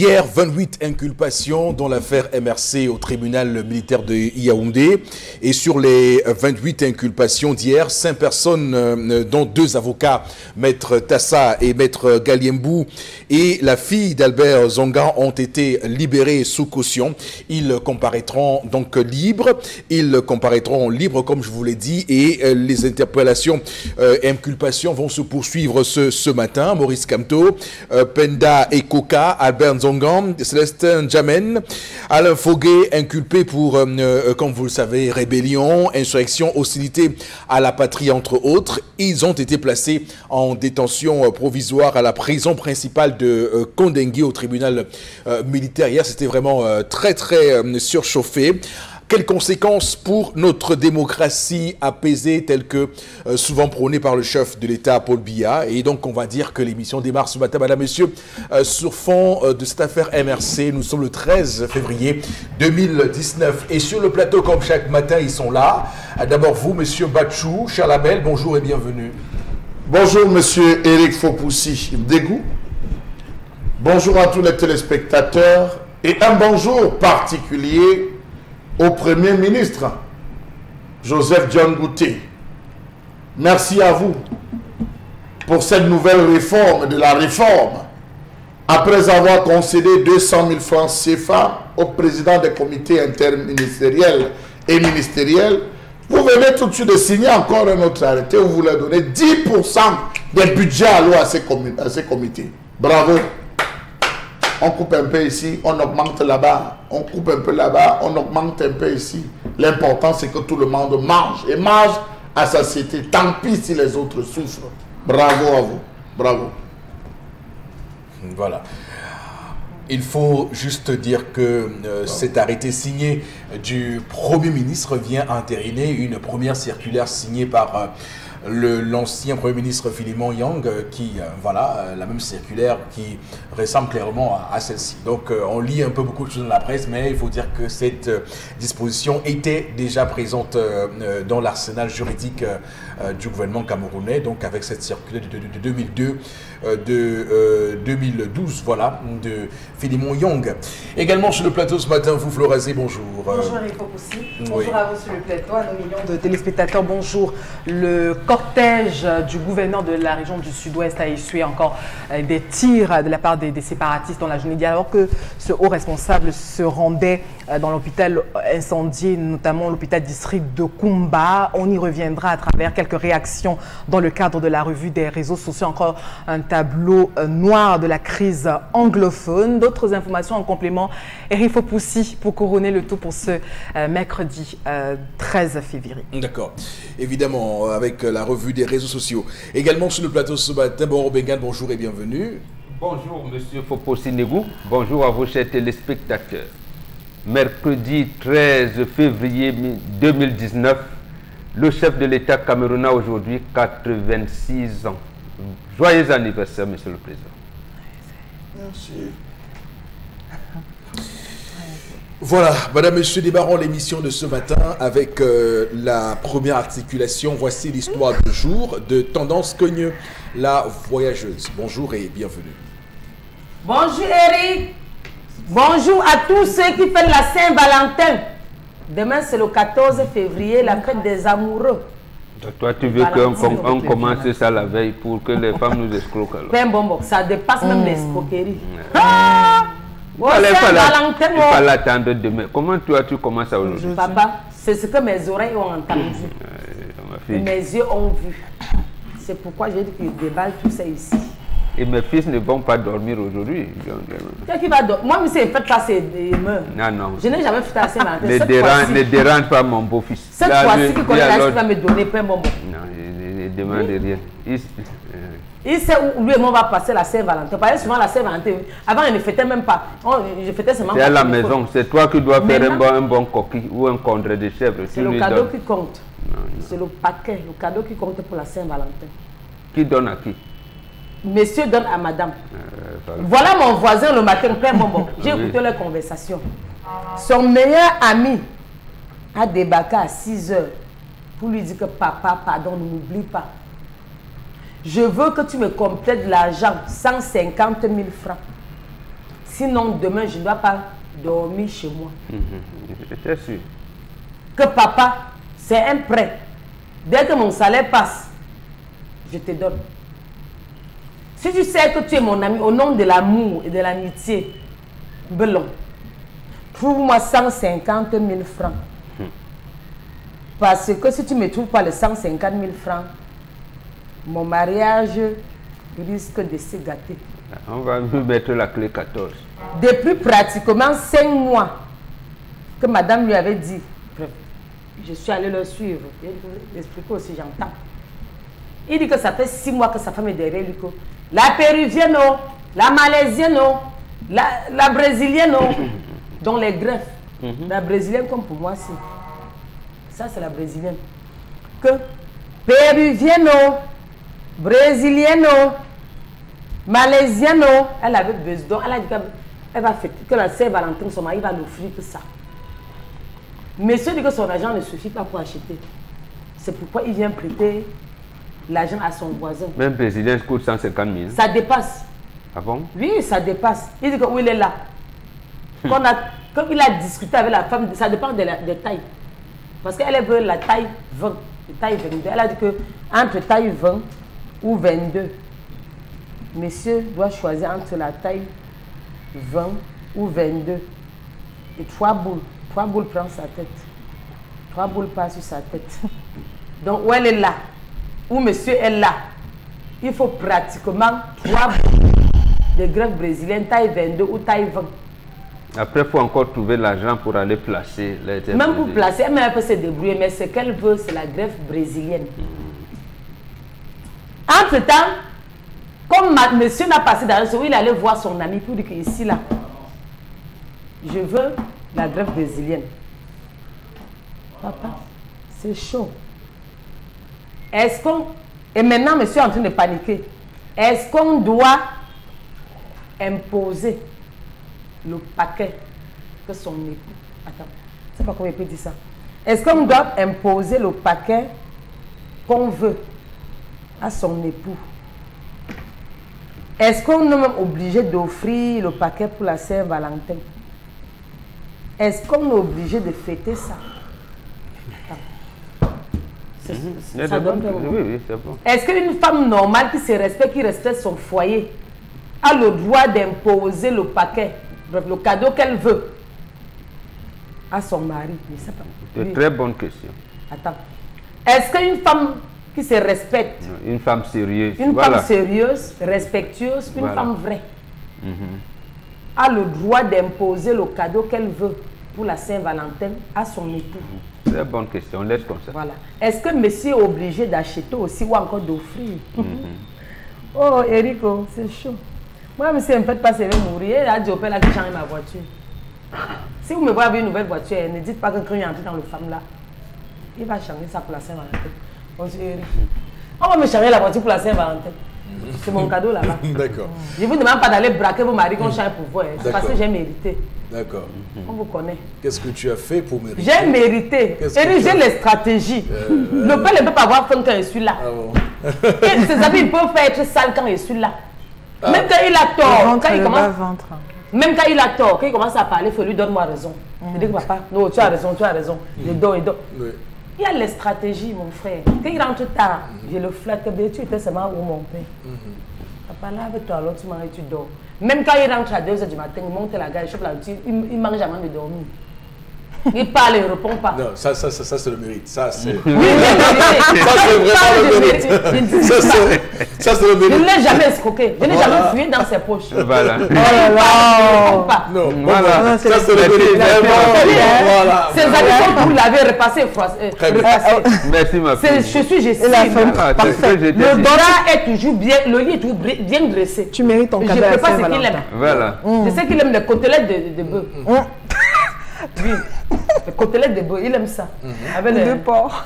Hier, 28 inculpations dans l'affaire MRC au tribunal militaire de Yaoundé. Et sur les 28 inculpations d'hier, 5 personnes, dont 2 avocats, Maître Tassa et Maître Galiembou, et la fille d'Albert Zonga ont été libérés sous caution. Ils comparaîtront donc libres. Ils comparaîtront libres, comme je vous l'ai dit, et les interpellations, inculpations vont se poursuivre ce matin. Maurice Kamto, Penda et Koka, Albert Zongan, Célestin Jamen, Alain Foguet, inculpé pour, comme vous le savez, rébellion, insurrection, hostilité à la patrie, entre autres. Ils ont été placés en détention provisoire à la prison principale de Kondengue au tribunal militaire. Hier, c'était vraiment très surchauffé. Quelles conséquences pour notre démocratie apaisée telle que souvent prônée par le chef de l'État, Paul Biya? Et donc, on va dire que l'émission démarre ce matin, madame, messieurs, sur fond de cette affaire MRC. Nous sommes le 13 février 2019. Et sur le plateau, comme chaque matin, ils sont là. D'abord, vous, monsieur Bachou, Charlamel, bonjour et bienvenue. Bonjour, monsieur Eric Fopoussi Dégou. Bonjour à tous les téléspectateurs. Et un bonjour particulier au Premier ministre, Joseph John Gouté. Merci à vous pour cette nouvelle réforme de la réforme. Après avoir concédé 200 000 francs CFA au président des comités interministériels et ministériels, vous venez tout de suite de signer encore un autre arrêté où vous leur donnez 10% des budgets alloués à ces comités. Bravo. On coupe un peu ici, on augmente là-bas. On coupe un peu là-bas, on augmente un peu ici. L'important, c'est que tout le monde mange. Et mange à sa satiété. Tant pis si les autres souffrent. Bravo à vous. Bravo. Voilà. Il faut juste dire que cet arrêté signé du Premier ministre vient entériner une première circulaire signée par l'ancien Premier ministre Philemon Yang, qui, voilà, la même circulaire qui ressemble clairement à celle-ci. Donc, on lit un peu beaucoup de choses dans la presse, mais il faut dire que cette disposition était déjà présente dans l'arsenal juridique du gouvernement camerounais, donc avec cette circulaire de 2002, de 2012, voilà, de Philemon Yang. Également sur le plateau ce matin, vous, Florazé, bonjour. Bonjour, Eric aussi. Bonjour à vous sur le plateau, à nos millions de téléspectateurs, bonjour. Le cortège du gouverneur de la région du Sud-Ouest a essuyé encore des tirs de la part des séparatistes dans la journée d'hier, alors que ce haut responsable se rendait dans l'hôpital incendié, notamment l'hôpital district de Kumba. On y reviendra à travers quelques réactions dans le cadre de la revue des réseaux sociaux. Encore un tableau noir de la crise anglophone. D'autres informations en complément. Eric Fopoussi pour couronner le tout pour ce mercredi 13 février. D'accord. Évidemment, avec la revue des réseaux sociaux. Également sur le plateau ce matin, Boro Bengan, bonjour et bienvenue. Bonjour, monsieur Fopoussi Negou. Bonjour à vos chers téléspectateurs. Mercredi 13 février 2019, le chef de l'État camerounais aujourd'hui, 86 ans. Joyeux anniversaire, monsieur le Président. Merci. Voilà, madame, monsieur, démarrons l'émission de ce matin avec la première articulation. Voici l'histoire du jour de Tendance Cogneux, la voyageuse. Bonjour et bienvenue. Bonjour Eric. Bonjour à tous ceux qui fêtent la Saint-Valentin. Demain, c'est le 14 février, la fête des amoureux. Toi, tu veux qu'on commence ça la veille pour que les femmes nous escroquent alors? Ben bon, ça dépasse même l'escroquerie. Il fallait attendre demain. Comment toi, tu commences à aujourd'hui? Papa, c'est ce que mes oreilles ont entendu. Mes yeux ont vu. C'est pourquoi j'ai dit que je déballe tout ça ici. Et mes fils ne vont pas dormir aujourd'hui. Qui va dormir? Moi, c'est fait ça, c'est demain. Non. Je n'ai jamais fait assez Valentin. Ne dérange pas mon beau-fils. Cette fois-ci, qui connaît la va me donner plein de bonbons. Non, ne demande rien. Il sait où lui et moi on va passer la Saint-Valentin. Parce que souvent la Saint-Valentin, avant il ne fêtait même pas. Je fêtais seulement. C'est à la maison, c'est toi qui dois faire un bon coquille ou un condré de chèvre. C'est le cadeau qui compte. C'est le paquet, le cadeau qui compte pour la Saint-Valentin. Qui donne à qui? Monsieur donne à madame. Voilà mon voisin le matin, plein bonbon. J'ai écouté leur conversation. Son meilleur ami a débarqué à 6 heures pour lui dire que papa, pardon, ne m'oublie pas. Je veux que tu me complètes l'argent, 150 000 francs. Sinon, demain, je ne dois pas dormir chez moi. C'est sûr. Que papa, c'est un prêt. Dès que mon salaire passe, je te donne. Si tu sais que tu es mon ami, au nom de l'amour et de l'amitié, Belon, trouve-moi 150 000 francs. Parce que si tu ne me trouves pas les 150 000 francs, mon mariage risque de se gâter. On va nous mettre la clé 14. Depuis pratiquement 5 mois que madame lui avait dit, je suis allé le suivre, expliquer aussi, j'entends. Il dit que ça fait 6 mois que sa femme est derrière lui. La péruvienne, non. La malaisienne, non. La brésilienne, non. Dont les greffes. La brésilienne, comme pour moi, si. Ça, c'est la brésilienne. Que péruvienne, non. Brésilienne, non. Malaisienne, non. Elle avait besoin. Elle a dit qu'elle va fêter, que la Saint-Valentin, son mari va l'offrir que ça. Monsieur dit que son argent ne suffit pas pour acheter. C'est pourquoi il vient prêter l'argent à son voisin. Même président coûte 150 000. Ça dépasse. Ah bon? Oui, ça dépasse. Il dit que où il est là. Quand il a discuté avec la femme, ça dépend des tailles. Parce qu'elle veut la taille 20, la taille 22. Elle a dit que entre taille 20 ou 22, monsieur doit choisir entre la taille 20 ou 22. Et 3 boules. 3 boules prennent sa tête. 3 boules passent sur sa tête. Donc, où elle est là, où monsieur est là, il faut pratiquement 3 boules de greffe brésilienne, taille 22 ou taille 20. Après, il faut encore trouver l'argent pour aller placer. Même pour placer, elle peut se débrouiller, mais ce qu'elle veut, c'est la greffe brésilienne. Entre-temps, comme monsieur n'a passé dans le où il allait voir son ami pour dire qu'ici, là, je veux la greffe brésilienne. Papa, c'est chaud. Est-ce qu'on... Et maintenant, monsieur est en train de paniquer. Est-ce qu'on doit imposer le paquet que son époux... Attends, je ne sais pas comment il peut dire ça. Est-ce qu'on doit imposer le paquet qu'on veut à son époux? Est-ce qu'on est même obligé d'offrir le paquet pour la Saint-Valentin? Est-ce qu'on est obligé de fêter ça? Ça donne oui, c'est bon. Est-ce qu'une femme normale qui se respecte, qui respecte son foyer, a le droit d'imposer le paquet, le cadeau qu'elle veut à son mari? Je sais pas. C'est une très bonne question. Attends. Est-ce qu'une femme qui se respecte, une femme sérieuse, femme sérieuse, respectueuse, une femme vraie, a le droit d'imposer le cadeau qu'elle veut pour la Saint-Valentin à son époux? Très bonne question, laisse comme ça. Voilà. Est-ce que monsieur est obligé d'acheter aussi ou encore d'offrir? Oh, Erico, c'est chaud. Moi, monsieur, ne me faites pas, c'est mourir. Il a dit au père là que change ma voiture. Si vous me voyez avec une nouvelle voiture, ne dites pas que quand il est entré dans le femme là, il va changer ça pour la Saint-Valentin. Monsieur Eric, on va me changer la voiture pour la Saint-Valentin. C'est mon cadeau là-bas. D'accord. Je ne vous demande pas d'aller braquer vos maris qu'on change pour vous. C'est parce que j'ai mérité. D'accord. On vous connaît. Qu'est-ce que tu as fait pour mériter? J'ai mérité. Et j'ai les stratégies. Le père ne peut pas avoir faim quand je suis là. Ah bon? Et ses amis peuvent faire être sales quand je suis là. Ah. Même quand il a tort, quand il commence, même quand il a tort, quand il commence à parler, il faut lui donner moi raison. Je dis que papa, non, tu as raison, tu as raison. Je donne, je donne. Oui. Il y a les stratégies, mon frère. Quand il rentre tard, je le flatte. Tu étais seulement où mon père? Papa, lave-toi, alors tu manges et tu dors. Même quand il rentre à 2 h du matin, il monte la gare, il chope la voiture, il mange avant de dormir. Il parle et ne répond pas. Non, ça c'est le mérite. Ça, c'est... Oui, ça, c'est vraiment le mérite. Ça, c'est le mérite. Je ne l'ai jamais escroqué. Je n'ai jamais fouillé dans ses poches. Voilà. Oh là là. Non, voilà. Ça, c'est le mérite. Voilà. Ces amis sont pour laver, repasser. Merci, ma fille. Je suis Jessie. Parfait. Le drap est toujours bien, le lit est toujours bien dressé. Tu mérites ton cadeau. Je ne sais pas ce qu'il aime. Voilà. Je sais qu'il aime les côtelettes de bœuf. Oui, les côtelettes de bœuf, il aime ça. Avec les porc.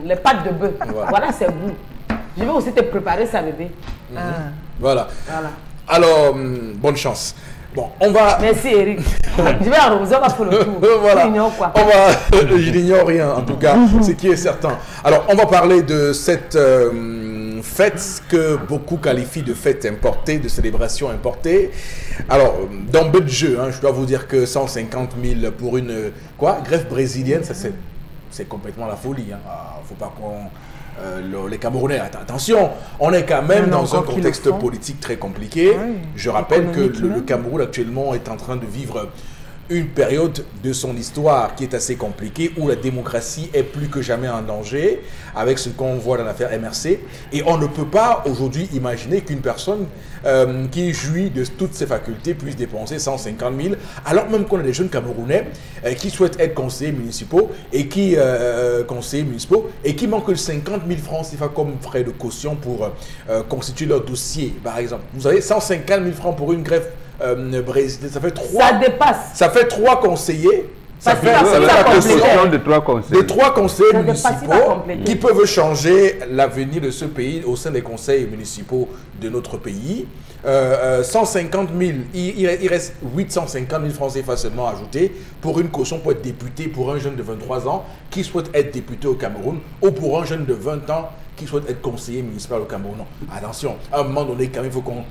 Les pâtes de bœuf. Voilà, c'est goût. Je vais aussi te préparer ça, bébé. Voilà. Alors, bonne chance. Bon, on va... Merci, Eric. Je vais arroser, on va faire le tour. Voilà. Tu ignores quoi? Je n'ignore rien, en tout cas, ce qui est certain. Alors, on va parler de cette fête que beaucoup qualifient de fête importée, de célébration importée. Alors, d'emblée de jeu, je dois vous dire que 150 000 pour une greffe brésilienne, ça c'est complètement la folie. Faut pas qu'on... les Camerounais, attention, on est quand même dans un contexte politique très compliqué. Oui, je rappelle que le Cameroun actuellement est en train de vivre une période de son histoire qui est assez compliquée, où la démocratie est plus que jamais en danger, avec ce qu'on voit dans l'affaire MRC. Et on ne peut pas aujourd'hui imaginer qu'une personne qui jouit de toutes ses facultés puisse dépenser 150 000, alors même qu'on a des jeunes Camerounais qui souhaitent être conseillers municipaux et qui manquent 50 000 francs CFA comme frais de caution pour constituer leur dossier, par exemple. Vous avez 150 000 francs pour une greffe ça fait 3. Ça dépasse. Ça fait 3 conseillers. Ça fait la caution de 3 conseillers. De 3 conseillers municipaux qui peuvent changer l'avenir de ce pays au sein des conseils municipaux de notre pays. 150 000, il reste 850 000 francs CFA seulement ajoutés pour une caution pour être député pour un jeune de 23 ans qui souhaite être député au Cameroun, ou pour un jeune de 20 ans qui souhaite être conseiller municipal au Cameroun. Non. Attention, à un moment donné, quand même, il faut qu'on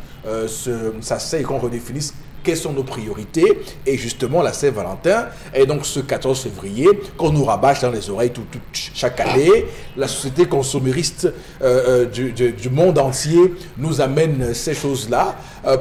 s'asseye et qu'on redéfinisse quelles sont nos priorités. Et justement, la Saint-Valentin est donc ce 14 février qu'on nous rabâche dans les oreilles chaque année. La société consommériste du monde entier nous amène ces choses-là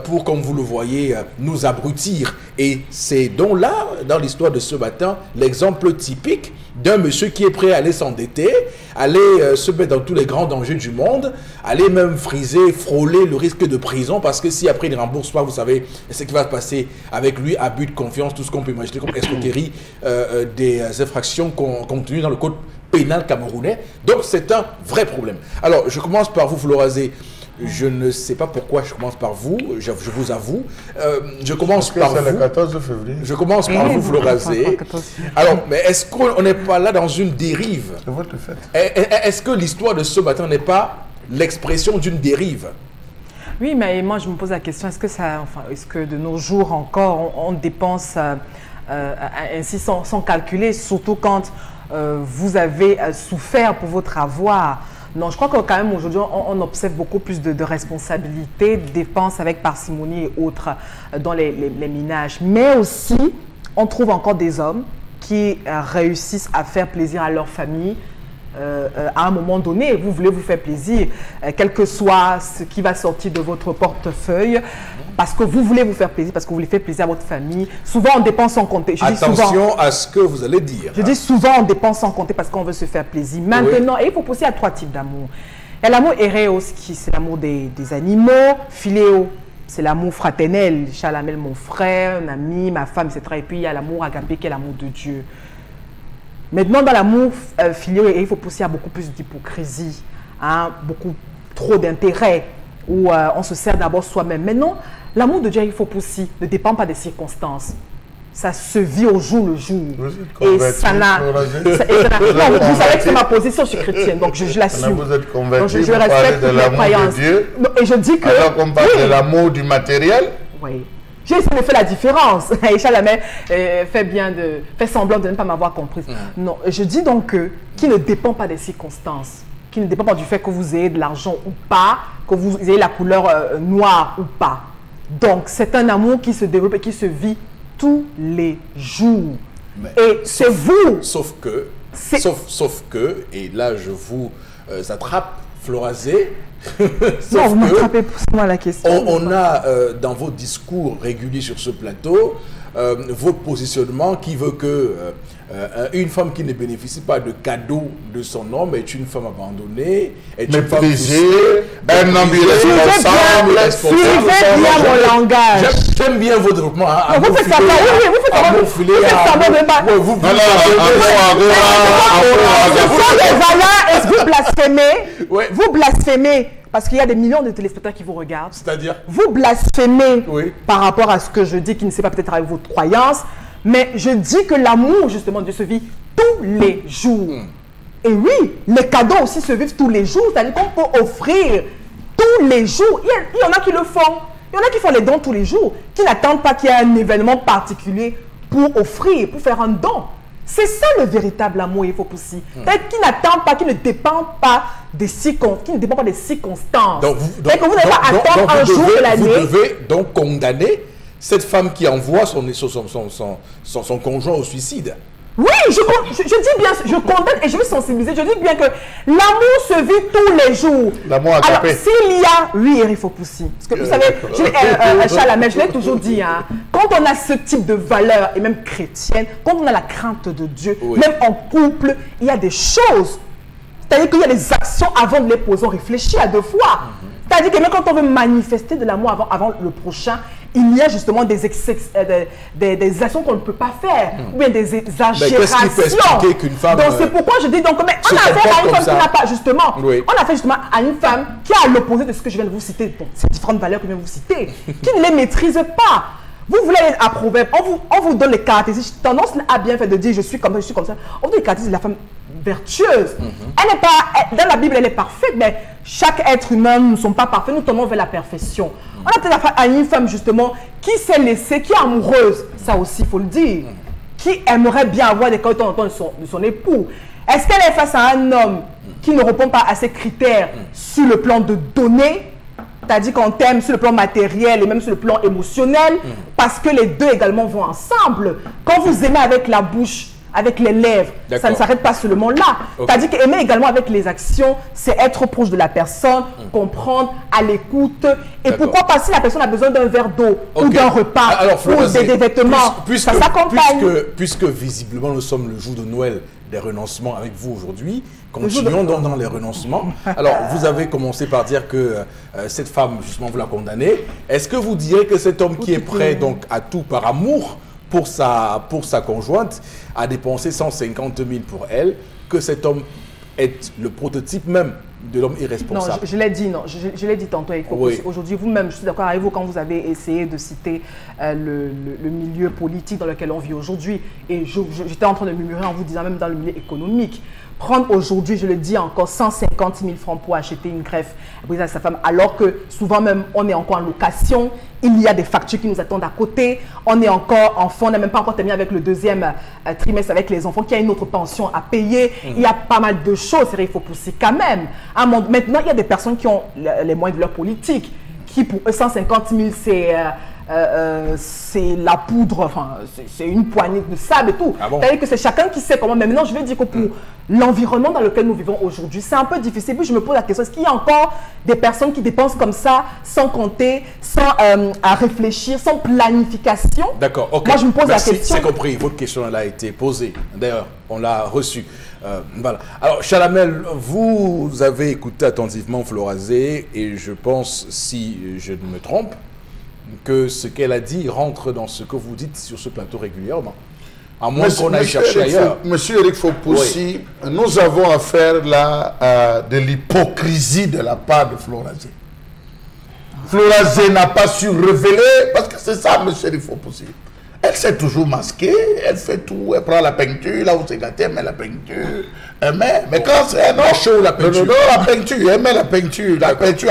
pour, comme vous le voyez, nous abrutir. Et c'est donc là, dans l'histoire de ce matin, l'exemple typique d'un monsieur qui est prêt à aller s'endetter, aller se mettre dans tous les grands dangers du monde, aller même friser, frôler le risque de prison, parce que si après il ne rembourse pas, vous savez ce qui va se passer avec lui, abus de confiance, tout ce qu'on peut imaginer comme escroquerie, des infractions contenues dans le code pénal camerounais. Donc c'est un vrai problème. Alors je commence par vous, Florazé. Je ne sais pas pourquoi je commence par vous, je vous avoue. Je commence par vous. C'est le 14 février. Je commence par vous, Florazé. Alors, mais est-ce qu'on n'est pas là dans une dérive? C'est votre fête. Est-ce que l'histoire de ce matin n'est pas l'expression d'une dérive? Oui, mais moi je me pose la question, est-ce que de nos jours encore, on dépense ainsi sans calculer, surtout quand vous avez souffert pour votre avoir? Non, je crois que quand même aujourd'hui, on observe beaucoup plus de responsabilités, de dépenses avec parcimonie et autres dans les ménages. Mais aussi, on trouve encore des hommes qui réussissent à faire plaisir à leur famille. À un moment donné, vous voulez vous faire plaisir, quel que soit ce qui va sortir de votre portefeuille, parce que vous voulez vous faire plaisir, parce que vous voulez faire plaisir à votre famille. Souvent, on dépense sans compter. Attention à ce que vous allez dire. Je dis souvent, on dépense sans compter parce qu'on veut se faire plaisir. Maintenant, et il faut penser à 3 types d'amour. Il y a l'amour éréos, qui c'est l'amour des animaux. Philéo, c'est l'amour fraternel. Chalamel, mon frère, un ami, ma femme, etc. Et puis, il y a l'amour agapé, qui est l'amour de Dieu. Maintenant, dans l'amour filial, il faut pousser à beaucoup plus d'hypocrisie, beaucoup trop d'intérêt, où on se sert d'abord soi-même. Maintenant, l'amour de Dieu, il faut pousser, ne dépend pas des circonstances. Ça se vit au jour le jour. Et ça n'a... Non, vous savez que c'est ma position, je suis chrétienne, donc je l'assume. Vous êtes convaincu, je respecte de l'amour de Dieu. Et je dis que... Alors qu'on parle de l'amour du matériel. Oui. J'ai essayé de faire la différence. Aïcha Lamé fait semblant de ne pas m'avoir comprise. Non, je dis donc qu'il ne dépend pas des circonstances, qui ne dépend pas du fait que vous ayez de l'argent ou pas, que vous ayez la couleur noire ou pas. Donc, c'est un amour qui se développe et qui se vit tous les jours. Et c'est vous. Sauf que, et là je vous attrape, Florazé. Non, vous m'attrapez pour la question. On a dans vos discours réguliers sur ce plateau votre positionnement qui veut que une femme qui ne bénéficie pas de cadeaux de son homme est une femme abandonnée, est une femme un homme irresponsable. Suivez bien mon langage. J'aime bien votre développement. Vous faites ça, vous blasphémez. Vous blasphémez. Parce qu'il y a des millions de téléspectateurs qui vous regardent. C'est-à-dire? Vous blasphémez par rapport à ce que je dis, qui ne sait pas peut-être avec votre croyance. Mais je dis que l'amour, justement, Dieu se vit tous les jours. Et oui, les cadeaux aussi se vivent tous les jours. C'est-à-dire qu'on peut offrir tous les jours. Il y en a qui le font. Il y en a qui font les dons tous les jours, qui n'attendent pas qu'il y ait un événement particulier pour offrir, pour faire un don. C'est ça le véritable amour, il faut aussi. Qui n'attend pas, qui ne dépend pas des circonstances. Donc vous que vous n'allez pas attendre un jour de l'année. Vous devez donc condamner cette femme qui envoie son conjoint au suicide. Oui, je dis bien, je condamne et je veux sensibiliser. Je dis bien que l'amour se vit tous les jours. L'amour a Alors, capé. s'il y a, oui, il faut pousser. Parce que vous savez, Chalamel, je l'ai toujours dit, hein, quand on a ce type de valeur, et même chrétienne, quand on a la crainte de Dieu, même en couple, il y a des choses. C'est-à-dire qu'il y a des actions avant de les poser, on réfléchit à deux fois. C'est-à-dire que même quand on veut manifester de l'amour avant le prochain, il y a justement des actions qu'on ne peut pas faire, ou bien des exagérations. Qu'est-ce qui peut expliquer qu'une femme... Donc c'est pourquoi je dis, donc, mais on a affaire à une femme qui n'a pas, justement, on a fait justement à une femme qui est à l'opposé de ce que je viens de vous citer, bon, ces différentes valeurs que je viens de vous citer, qui ne les maîtrise pas. Vous voulez aller à Proverbe, on vous donne les caractéristiques, tendance à bien faire de dire je suis comme ça, je suis comme ça. On vous donne les caractéristiques de la femme vertueuse. Elle n'est pas, dans la Bible, elle est parfaite, mais chaque être humain, nous ne sommes pas parfaits, nous tendons vers la perfection. On a peut-être affaire à une femme, justement, qui s'est laissée, qui est amoureuse, ça aussi, il faut le dire, qui aimerait bien avoir des cas de son époux. Est-ce qu'elle est face à un homme qui ne répond pas à ses critères sur le plan de donner, c'est-à-dire qu'on t'aime sur le plan matériel et même sur le plan émotionnel, parce que les deux également vont ensemble. Quand vous aimez avec la bouche, avec les lèvres, ça ne s'arrête pas seulement là. C'est-à-dire qu'aimer également avec les actions, c'est être proche de la personne, comprendre, à l'écoute. Et pourquoi pas si la personne a besoin d'un verre d'eau ou d'un repas ou des vêtements, ça s'accompagne. Puisque visiblement nous sommes le jour de Noël des renoncements avec vous aujourd'hui, continuons dans les renoncements. Alors vous avez commencé par dire que cette femme, justement, vous la condamnez. Est-ce que vous direz que cet homme qui est prêt donc à tout par amour pour sa conjointe, a dépensé 150 000 pour elle, que cet homme est le prototype même de l'homme irresponsable? Non, je l'ai dit, non. Je l'ai dit tantôt. Aujourd'hui, vous-même, je suis d'accord avec vous quand vous avez essayé de citer le milieu politique dans lequel on vit aujourd'hui. Et j'étais en train de murmurer en vous disant même dans le milieu économique. Prendre aujourd'hui, je le dis encore, 150 000 francs pour acheter une greffe à sa femme, alors que souvent même on est encore en location, il y a des factures qui nous attendent à côté, on est encore enfant, on n'a même pas encore terminé avec le deuxième trimestre avec les enfants, qui a une autre pension à payer, il y a pas mal de choses, c'est vrai, il faut pousser quand même. Maintenant, il y a des personnes qui ont les moyens de leur politique, qui pour eux 150 000 c'est la poudre, enfin, c'est une poignée de sable et tout. C'est-à-dire que c'est chacun qui sait comment. Mais maintenant, je vais dire que pour l'environnement dans lequel nous vivons aujourd'hui, c'est un peu difficile. Puis je me pose la question, est-ce qu'il y a encore des personnes qui dépensent comme ça, sans compter, sans à réfléchir, sans planification? D'accord, ok. Moi, je me pose la question. C'est compris, votre question elle a été posée. D'ailleurs, on l'a reçue. Voilà. Alors, Chalamel, vous avez écouté attentivement Florazé et je pense, si je ne me trompe, que ce qu'elle a dit rentre dans ce que vous dites sur ce plateau régulièrement. À moins qu'on aille chercher ailleurs. Monsieur Eric Fopoussi, nous avons affaire là à de l'hypocrisie de la part de Florazé. Florazé n'a pas su révéler, parce que c'est ça, monsieur Eric Fopoussi. Elle s'est toujours masquée, elle fait tout, elle prend la peinture, là où c'est gâté, elle met la peinture, elle met, mais quand c'est un chaud, la peinture. Non, la peinture, elle met la peinture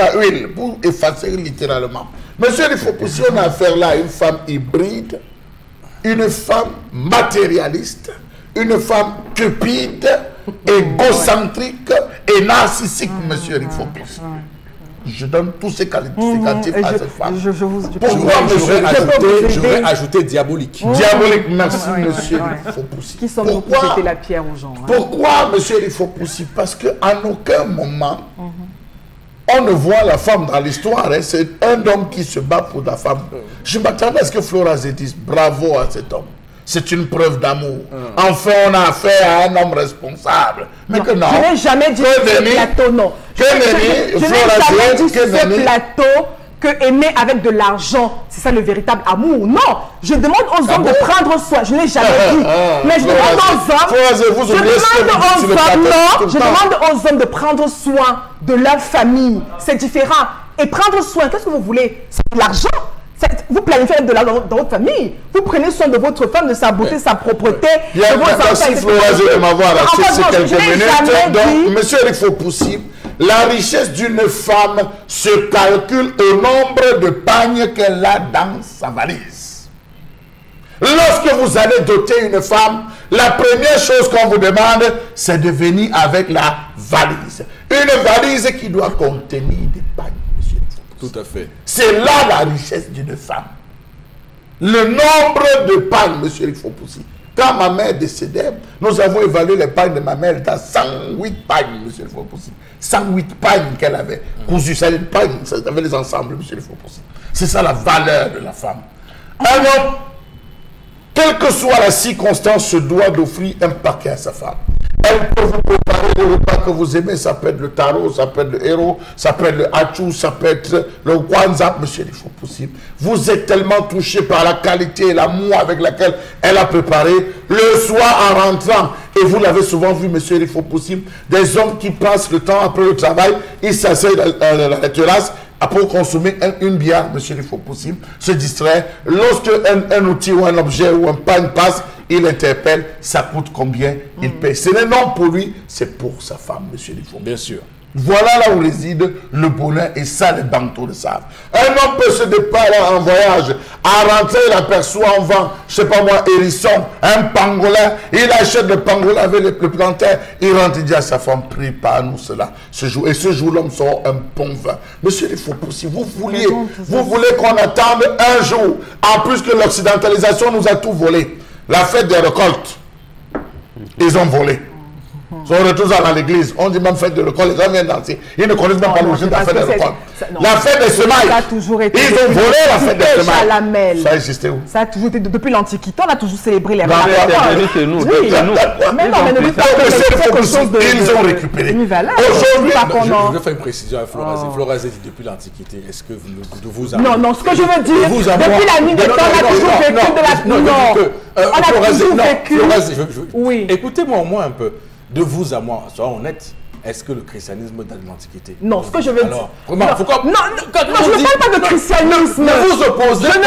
à huile pour effacer littéralement. Monsieur, il faut pousser, on a affaire là à une femme hybride, une femme matérialiste, une femme cupide, égocentrique et narcissique, monsieur, il faut pousser. Je donne tous ces qualificatifs à cette femme. Pourquoi, monsieur, j'aurais ajouté diabolique. Diabolique, merci, monsieur Fopoussi. Qui sont pour jeter la pierre aux gens. Pourquoi, monsieur Fopoussi? Parce qu'à aucun moment, on ne voit la femme dans l'histoire. C'est un homme qui se bat pour la femme. Je m'attendais à ce que Florazé dise bravo à cet homme. C'est une preuve d'amour. Enfin, on a affaire à un homme responsable. Mais que non. Je n'ai jamais dit sur ce plateau, non. Je n'ai jamais dit sur ce plateau que aimer avec de l'argent, c'est ça le véritable amour. Non. Je demande aux hommes de prendre soin. Je ne l'ai jamais dit. Mais je demande aux hommes de prendre soin de leur famille. C'est différent. Et prendre soin, qu'est-ce que vous voulez? C'est de l'argent. Vous planifiez de l'argent dans votre famille. Vous prenez soin de votre femme, de sa beauté, sa propreté. Merci Florazé de m'avoir acheté ces quelques minutes. Donc, monsieur Eric Fopoussi, la richesse d'une femme se calcule au nombre de pagnes qu'elle a dans sa valise. Lorsque vous allez doter une femme, La première chose qu'on vous demande, c'est de venir avec la valise. Une valise qui doit contenir des pagnes, monsieur. Tout à fait. C'est là la richesse d'une femme. Le nombre de pagnes, monsieur Fopoussi. Quand ma mère décédait, nous avons évalué les pagnes de ma mère dans 108 pagnes, monsieur Fopoussi. 108 pagnes qu'elle avait. Cousu, ça, les pagnes, ça avait les ensembles, monsieur Fopoussi. C'est ça la valeur de la femme. Un homme, quelle que soit la circonstance, se doit d'offrir un paquet à sa femme. Elle peut vous préparer le repas que vous aimez, ça peut être le taro, ça peut être le héros, ça peut être le hachou, ça peut être le kwanzaa, monsieur, il faut possible. Vous êtes tellement touché par la qualité et l'amour avec laquelle elle a préparé le soir en rentrant. Et vous l'avez souvent vu, monsieur, il faut possible, des hommes qui passent le temps après le travail, ils s'asseyent dans la terrasse, pour consommer une bière, monsieur, il faut possible, se distraire. Lorsque un outil ou un objet ou un pain passe, il interpelle, ça coûte combien, il paie. Ce n'est non pour lui, c'est pour sa femme, monsieur, il faut. Bien sûr. Voilà là où réside le bonheur, et ça, les bantos le savent. Un homme peut se déplacer en voyage, à rentrer, il aperçoit en vent, je sais pas moi, hérisson, un pangolin, il achète le pangolin avec le plantain, il rentre, il dit à sa femme, prépare-nous cela, ce jour. Et ce jour, l'homme sort un bon vin. Monsieur, il faut si vous voulez qu'on attende un jour, en plus que l'occidentalisation nous a tout volé. La fête des récoltes, ils ont volé. Ils sont retournés dans l'église. On dit même fête de récolte. Les gens viennent danser. Ils ne connaissent même pas l'origine de la fête de récolte. La fête des semailles. Ils ont volé la fête des semailles. Ça existait où? Ça a toujours été depuis l'Antiquité. On a toujours célébré les récoltes. C'est nous. Mais non, mais ne dites pas quelque chose de... Ils ont récupéré. Aujourd'hui, je vais faire une précision à Florazé. Florazé dit depuis l'Antiquité. Est-ce que vous avez... Non, ce que je veux dire, depuis la nuit des temps, on a toujours vécu de la... Non, on a toujours vécu... Oui. Écoutez-moi au moins un peu. De vous à moi, soyons honnêtes, est-ce que le christianisme date de l'Antiquité? Non, ce que je veux dire... Non, je ne parle pas de christianisme. Ne vous opposez pas.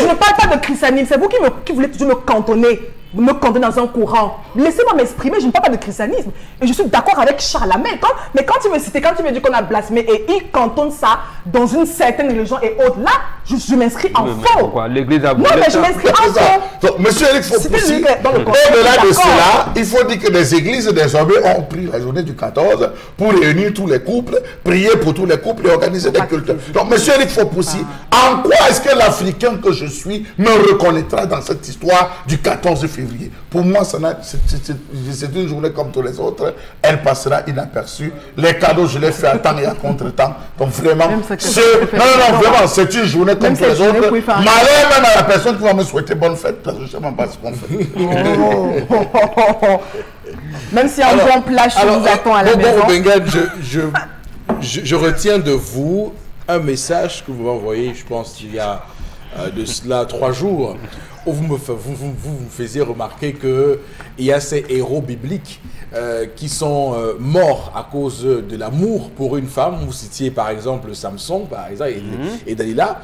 Je ne parle pas de christianisme. C'est vous qui voulez toujours me cantonner dans un courant. Laissez-moi m'exprimer, je ne parle pas de christianisme. Et je suis d'accord avec Charles Hamel. Mais quand tu me cites, quand tu me dis qu'on a blasphémé et il cantonne ça dans une certaine religion et autre, là, je m'inscris en faux. L'église a non, mais je m'inscris en faux. Donc, monsieur Eric Fopoussi, au-delà de cela, il faut dire que des églises désormais ont pris la journée du 14 pour réunir tous les couples, prier pour tous les couples et organiser des cultes. Donc, monsieur Eric Fopoussi, en quoi est-ce que l'Africain que je suis me reconnaîtra dans cette histoire du 14 février? Pour moi, c'est une journée comme tous les autres. Elle passera inaperçue. Les cadeaux, je les fais à temps et à contre-temps. Donc vraiment, vraiment, c'est une journée comme tous les autres. Malheur même à la personne qui va me souhaiter bonne fête, parce que je ne sais même pas ce qu'on fait. Même si un bon plat, je vous attends à la maison. Obenga, je retiens de vous un message que vous m'envoyez, je pense, il y a de cela 3 jours. Où vous me faisiez remarquer qu'il y a ces héros bibliques qui sont morts à cause de l'amour pour une femme. Vous citiez par exemple Samson, par exemple, et Dalila.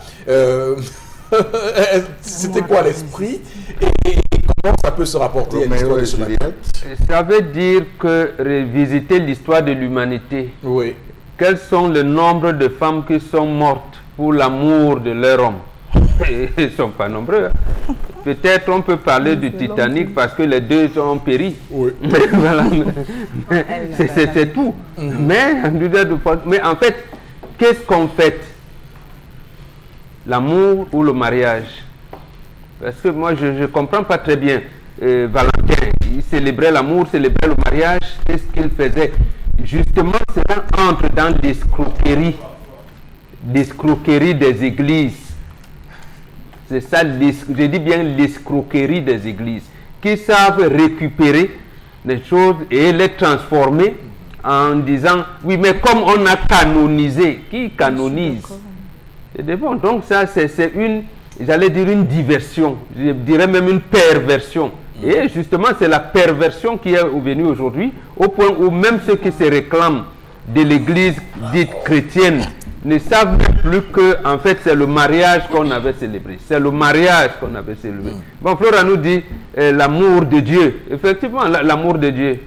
C'était quoi l'esprit et comment ça peut se rapporter à l'histoire de ce matin? Ça veut dire que revisiter l'histoire de l'humanité. Oui. Quels sont le nombre de femmes qui sont mortes pour l'amour de leur homme? Ils ne sont pas nombreux. Hein. Peut-être on peut parler du Titanic parce que les deux ont péri. Oui. Voilà. C'est tout. Mais en fait, qu'est-ce qu'on fête? L'amour ou le mariage? Parce que moi, je ne comprends pas très bien. Valentin, il célébrait l'amour, célébrait le mariage. Qu'est-ce qu'il faisait? Justement, cela entre dans l'escroquerie des églises. C'est ça, je dis bien l'escroquerie des églises, qui savent récupérer les choses et les transformer en disant, oui, mais comme on a canonisé, qui canonise? C'est bon. Donc ça, c'est une, j'allais dire une diversion, je dirais même une perversion. Et justement, c'est la perversion qui est venue aujourd'hui, au point où même ceux qui se réclament de l'église dite chrétienne ne savent plus que, en fait, c'est le mariage qu'on avait célébré. C'est le mariage qu'on avait célébré. Bon, Flora nous dit l'amour de Dieu. Effectivement, l'amour de Dieu.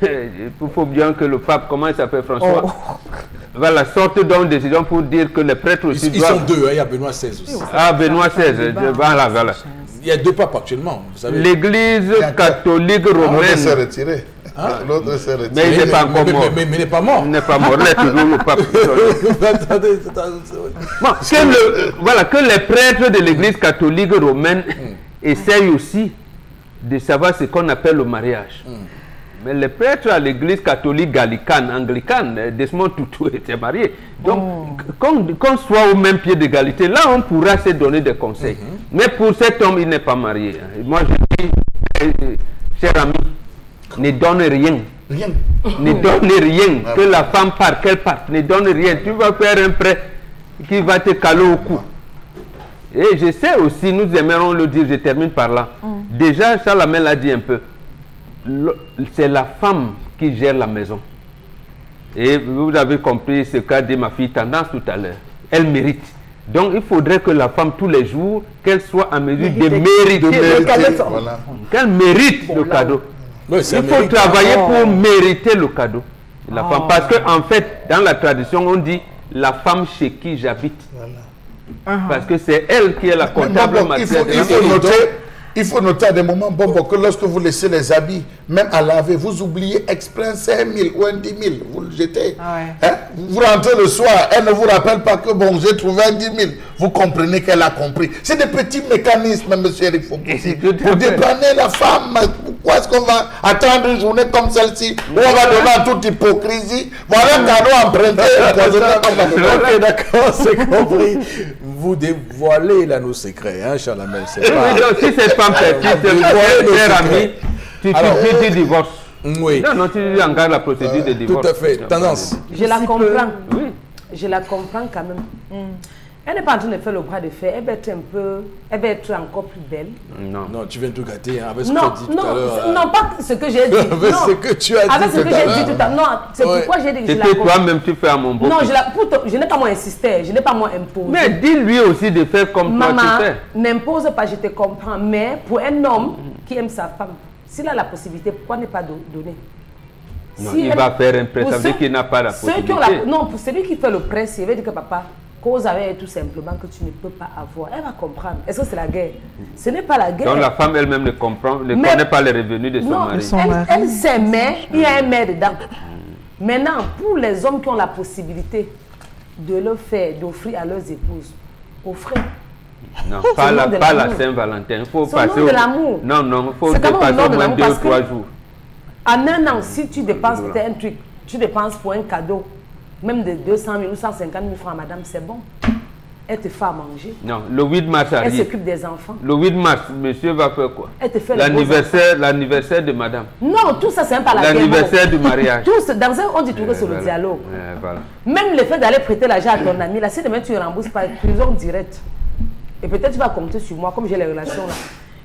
Il faut bien que le pape, comment il s'appelle, François, voilà, sorte donc une décision pour dire que les prêtres aussi ils sont deux, hein, il y a Benoît XVI aussi. Ah, Benoît XVI, voilà. Il y a deux papes actuellement, vous savez. L'église catholique romaine. L'autre s'est retiré. L'autre s'est retiré. Mais il n'est pas encore mort. Mais il n'est pas mort. Il n'est pas mort. Il est toujours le pape. Attendez. Bon, que les prêtres de l'église catholique romaine essayent aussi de savoir ce qu'on appelle le mariage. Mais les prêtres à l'église catholique gallicane, anglicane, Desmond Tutu était marié. Donc, qu'on soit au même pied d'égalité, là on pourra se donner des conseils. Mais pour cet homme, il n'est pas marié. Moi je dis, cher ami, ne donne rien. Rien. Ne donne rien. Que la femme parte, qu'elle parte. Ne donne rien. Tu vas faire un prêt qui va te caler au cou. Et je sais aussi, nous aimerons le dire, je termine par là. Déjà, Charlemagne l'a dit un peu. C'est la femme qui gère la maison. Et vous avez compris ce qu'a dit ma fille Tendance tout à l'heure. Elle mérite. Donc il faudrait que la femme tous les jours, qu'elle soit en mesure de mériter. Voilà. Qu'elle mérite le cadeau. Oui, il faut travailler pour mériter le cadeau. La femme, parce qu'en fait, dans la tradition, on dit la femme chez qui j'habite. Voilà. Parce que c'est elle qui est la comptable matière. Il faut noter à des moments que lorsque vous laissez les habits, même à laver, vous oubliez exprès 5 000 ou 10 000, vous le jetez. Vous rentrez le soir, elle ne vous rappelle pas que bon, j'ai trouvé 10 000. Vous comprenez qu'elle a compris. C'est des petits mécanismes, monsieur Eric Fopoussi. Vous déprenez la femme. Pourquoi est-ce qu'on va attendre une journée comme celle-ci où on va donner en toute hypocrisie? Voilà un cadeau emprunté. Ok, d'accord, c'est compris. Vous dévoilez là nos secrets, hein, Charlemagne. Si cette femme cher ami, tu divorces. Oui. Non, tu engages la procédure de divorce. Tout à fait. Tendance. Je la comprends. Oui. Je la comprends quand même. Elle n'est pas en train de faire le bras de fer. Elle va être elle va être encore plus belle. Non, tu viens de tout gâter avec ce que tu as dit tout à l'heure. Non, pas ce que j'ai dit. Avec ce que tu as dit tout à l'heure. Avec ce que j'ai dit tout à l'heure. Non, c'est pourquoi j'ai dit que je la comprends. toi-même tu fais à mon beau. Non, je n'ai pas moi insisté. Je n'ai pas moi imposé. Mais dis-lui aussi de faire comme toi tu fais. N'impose pas, je te comprends. Mais pour un homme qui aime sa femme, s'il a la possibilité, pourquoi ne pas donner? Non, il va faire un prêt, ça veut dire qu'il n'a pas la possibilité. Non, pour celui qui fait le prêt, il veut dire que papa, cause avec tout simplement que tu ne peux pas avoir. Elle va comprendre. Est-ce que c'est la guerre? Ce n'est pas la guerre. Donc la femme elle-même ne connaît pas les revenus de son mari. Elle sait, mais il y a un mais dedans. Maintenant, pour les hommes qui ont la possibilité de le faire, d'offrir à leurs épouses, offrez. Non, pas la Saint-Valentin. Il faut passer de l'amour. Non, il faut dépasser au moins 2 ou 3 jours. En un an, si tu dépenses peut-être un truc, tu dépenses pour un cadeau, même de 200 000 ou 150 000 francs, madame, c'est bon. Elle te fait à manger. Non, le 8 mars arrive. Elle s'occupe des enfants. Le 8 mars, monsieur va faire quoi? Elle te fait l'anniversaire de madame. Non, tout ça, c'est un pas la guerre. L'anniversaire du mariage. Tout, dans un, on dit toujours sur le dialogue. Voilà. Même le fait d'aller prêter l'argent à ton ami, là, si demain tu ne rembourses pas, prison directe. Et peut-être tu vas compter sur moi, comme j'ai les relations là.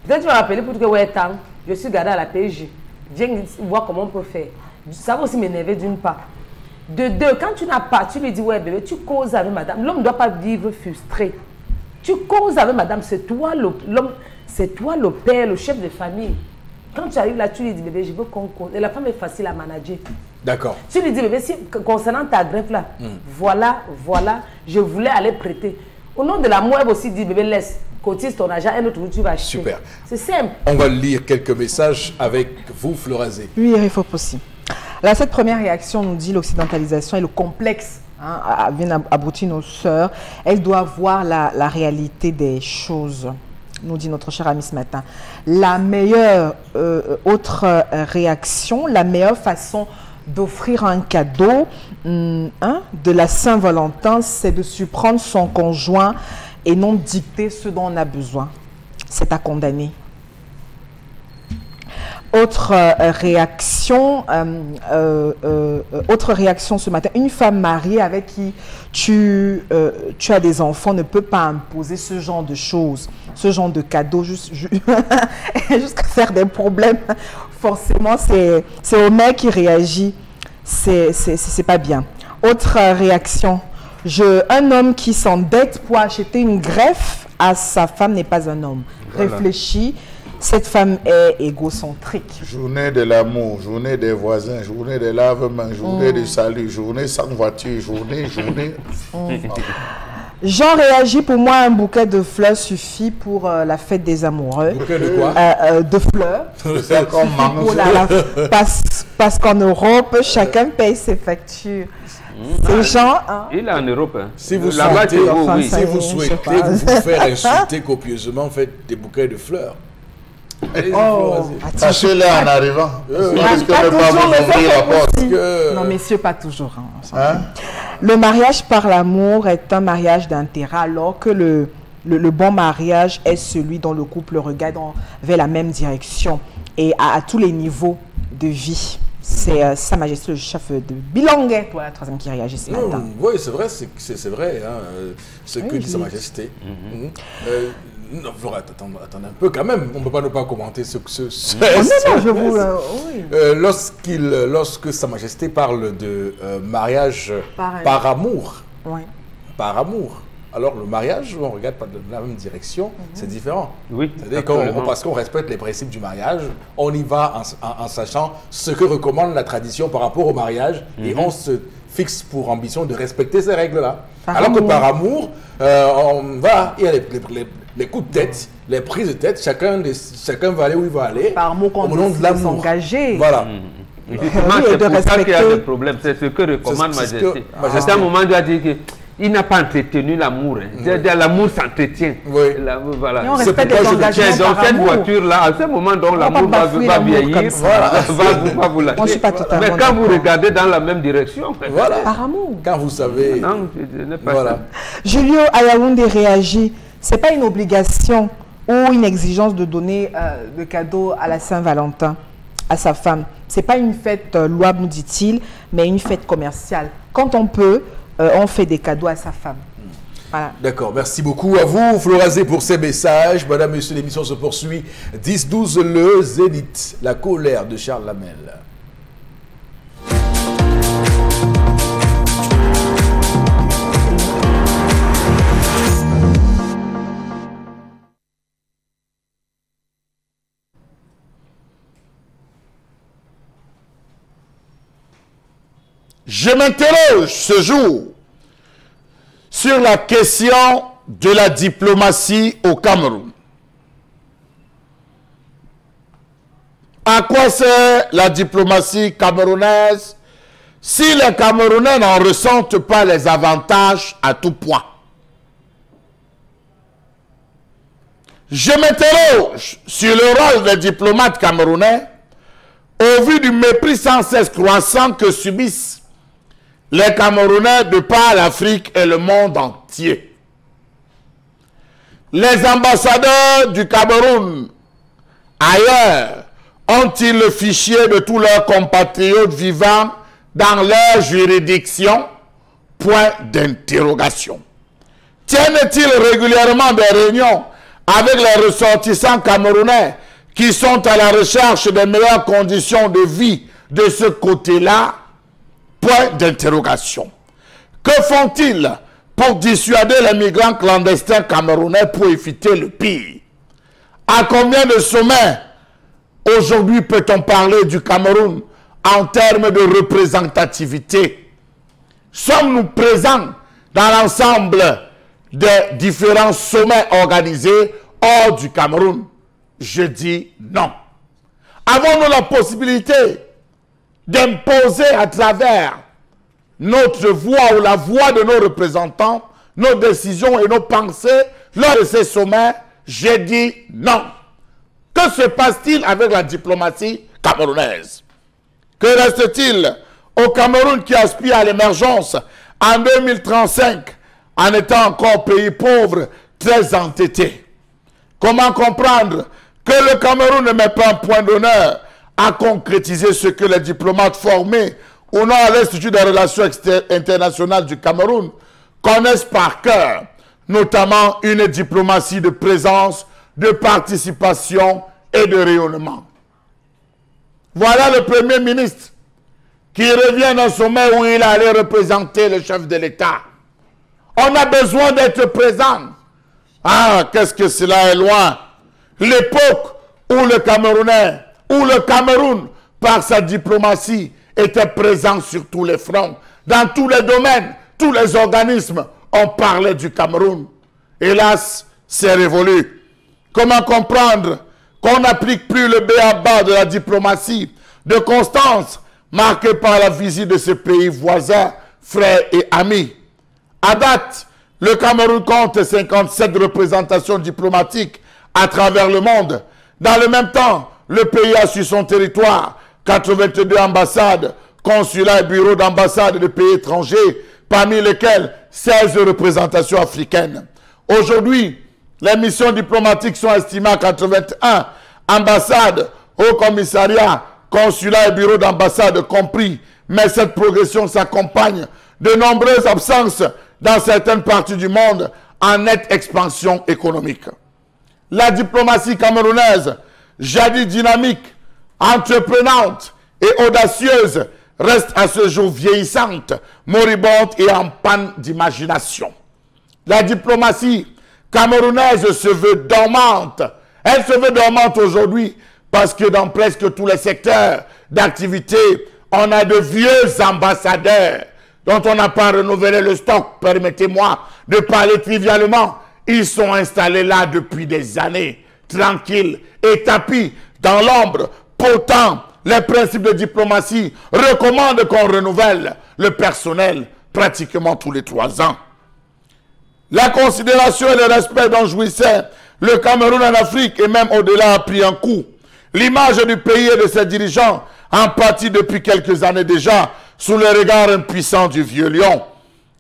Peut-être tu vas m'appeler pour dire que ouais, tant, je suis gardé à la PJ. Viens voir comment on peut faire. Ça va aussi m'énerver d'une part. De deux, quand tu n'as pas, tu lui dis ouais bébé, tu causes avec madame. L'homme ne doit pas vivre frustré. Tu causes avec madame, c'est toi l'homme, c'est toi le père, le chef de famille. Quand tu arrives là, tu lui dis bébé, je veux qu'on cause. Et la femme est facile à manager. D'accord. Tu lui dis bébé, si, concernant ta greffe là, voilà, je voulais aller prêter. Au nom de l'amour, elle aussi dit bébé, laisse, cotise ton argent, un autre tu vas acheter. Super. C'est simple. On va lire quelques messages avec vous, Florazé. Oui, il faut possible. Là, cette première réaction nous dit l'occidentalisation et le complexe viennent abrutir nos sœurs. Elles doivent voir la réalité des choses, nous dit notre cher ami ce matin. La meilleure autre réaction, la meilleure façon d'offrir un cadeau de la Saint-Valentin, c'est de surprendre son conjoint et non dicter ce dont on a besoin. C'est à condamner. Autre réaction ce matin, une femme mariée avec qui tu as des enfants ne peut pas imposer ce genre de choses, ce genre de cadeaux, jusqu'à faire des problèmes. Forcément, c'est au mec qui réagit, c'est pas bien. Autre réaction, un homme qui s'endette pour acheter une greffe à sa femme n'est pas un homme. Voilà. Réfléchis. Cette femme est égocentrique. Journée de l'amour, journée des voisins, journée des lave-mains, journée du salut, journée sans voiture, journée. Jean réagit, pour moi, un bouquet de fleurs suffit pour la fête des amoureux. Bouquet de quoi? De fleurs. C'est comme Oh là là, parce qu'en Europe, chacun paye ses factures. Ces gens... Hein? Il est en Europe. Hein. Si vous Là-bas, souhaitez, enfin, oui. ça si y vous est, je souhaitez sais pas. vous faire insulter copieusement, faites des bouquets de fleurs. Allez-y, Oh, vas-y. Tâchez-les en arrivant. Pas Est-ce que ne pas toujours, vous mais ouvrir la porte? que- Non, messieurs, pas toujours. Hein. Hein? Le mariage par l'amour est un mariage d'intérêt, alors que le bon mariage est celui dont le couple regarde vers la même direction et à tous les niveaux de vie. C'est Sa Majesté le chef de Bilangé, pour la troisième qui réagit ce matin. Oui, c'est vrai, c'est vrai, hein, ce que Oui, dit je Sa l'ai Majesté. Non, Flora, attendez un peu quand même, on ne peut pas commenter ce... Oh, non, je vous... oui. Lorsque Sa Majesté parle de mariage par amour, Oui. par amour, alors le mariage, on ne regarde pas de la même direction, c'est différent. Oui, C'est-à-dire absolument. parce qu'on respecte les principes du mariage, on y va en sachant ce que recommande la tradition par rapport au mariage et on se fixe pour ambition de respecter ces règles-là. Par Alors que amour. par amour, il y a les coups de tête, les prises de tête, chacun va aller où il va aller. Par amour qu'on au nom de décide de l'amour. s'engager. Voilà. Justement, Oui, et c'est de pour ça qu'il y a respecter- des problèmes. C'est ce que recommande C'est ce Majesté. que Majesté- À un moment, il a dit qu'il n'a pas entretenu l'amour. Hein. C'est-à-dire, l'amour s'entretient. Oui. L'amour, voilà. Et on C'est respecte pourquoi les je dis, engagements Tiens, dans par cette amour. voiture-là, à ce moment dont va l'amour pas va bafouer l'amour vieillir, comme ça. va vous lâcher. Moi, je suis pas totalement Mais quand vous d'accord. regardez dans la même direction, Voilà. Par amour. Quand vous savez. non, ce n'est pas Voilà. ça. Julio Ayaoundé réagit. C'est pas une obligation ou une exigence de donner de cadeaux à la Saint-Valentin à sa femme. C'est pas une fête louable, nous dit-il, mais une fête commerciale. Quand on peut, on fait des cadeaux à sa femme. Voilà. D'accord, merci beaucoup à vous, Florazé, pour ces messages. Madame, Monsieur, l'émission se poursuit. 10-12, le Zénith, la colère de Charles Lamel. Je m'interroge ce jour sur la question de la diplomatie au Cameroun. À quoi sert la diplomatie camerounaise si les Camerounais n'en ressentent pas les avantages à tout point? Je m'interroge sur le rôle des diplomates camerounais au vu du mépris sans cesse croissant que subissent les Camerounais de par l'Afrique et le monde entier. Les ambassadeurs du Cameroun ailleurs ont-ils le fichier de tous leurs compatriotes vivant dans leur juridiction? Point d'interrogation. Tiennent-ils régulièrement des réunions avec les ressortissants camerounais qui sont à la recherche des meilleures conditions de vie de ce côté-là? Point d'interrogation. Que font-ils pour dissuader les migrants clandestins camerounais pour éviter le pire? À combien de sommets aujourd'hui peut-on parler du Cameroun en termes de représentativité? Sommes-nous présents dans l'ensemble des différents sommets organisés hors du Cameroun? Je dis non. Avons-nous la possibilité d'imposer à travers notre voix ou la voix de nos représentants, nos décisions et nos pensées lors de ces sommets? J'ai dit non. Que se passe-t-il avec la diplomatie camerounaise? Que reste-t-il au Cameroun qui aspire à l'émergence en 2035 en étant encore pays pauvre, très entêté? Comment comprendre que le Cameroun ne met pas un point d'honneur à concrétiser ce que les diplomates formés au nom à l'Institut des relations internationales du Cameroun connaissent par cœur, notamment une diplomatie de présence, de participation et de rayonnement? Voilà le Premier ministre qui revient d'un sommet où il allait représenter le chef de l'État. On a besoin d'être présent. Ah, qu'est-ce que cela est loin. L'époque où le Camerounais, où le Cameroun, par sa diplomatie, était présent sur tous les fronts, dans tous les domaines, tous les organismes on parlait du Cameroun. Hélas, c'est révolu. Comment comprendre qu'on n'applique plus le b.a.-ba de la diplomatie de constance marquée par la visite de ce pays voisin, frères et amis? À date, le Cameroun compte 57 représentations diplomatiques à travers le monde. Dans le même temps, le pays a sur son territoire 82 ambassades, consulats et bureaux d'ambassade de pays étrangers, parmi lesquels 16 représentations africaines. Aujourd'hui, les missions diplomatiques sont estimées à 81 ambassades, hauts commissariats, consulats et bureaux d'ambassade compris. Mais cette progression s'accompagne de nombreuses absences dans certaines parties du monde en nette expansion économique. La diplomatie camerounaise, jadis dynamique, entreprenante et audacieuse, reste à ce jour vieillissante, moribonde et en panne d'imagination. La diplomatie camerounaise se veut dormante. Elle se veut dormante aujourd'hui parce que dans presque tous les secteurs d'activité, on a de vieux ambassadeurs dont on n'a pas renouvelé le stock. Permettez-moi de parler trivialement. Ils sont installés là depuis des années, tranquilles et tapis dans l'ombre. Pourtant, les principes de diplomatie recommandent qu'on renouvelle le personnel pratiquement tous les 3 ans. La considération et le respect dont jouissait le Cameroun en Afrique et même au-delà a pris un coup. L'image du pays et de ses dirigeants en pâtit depuis quelques années déjà sous le regard impuissant du vieux lion.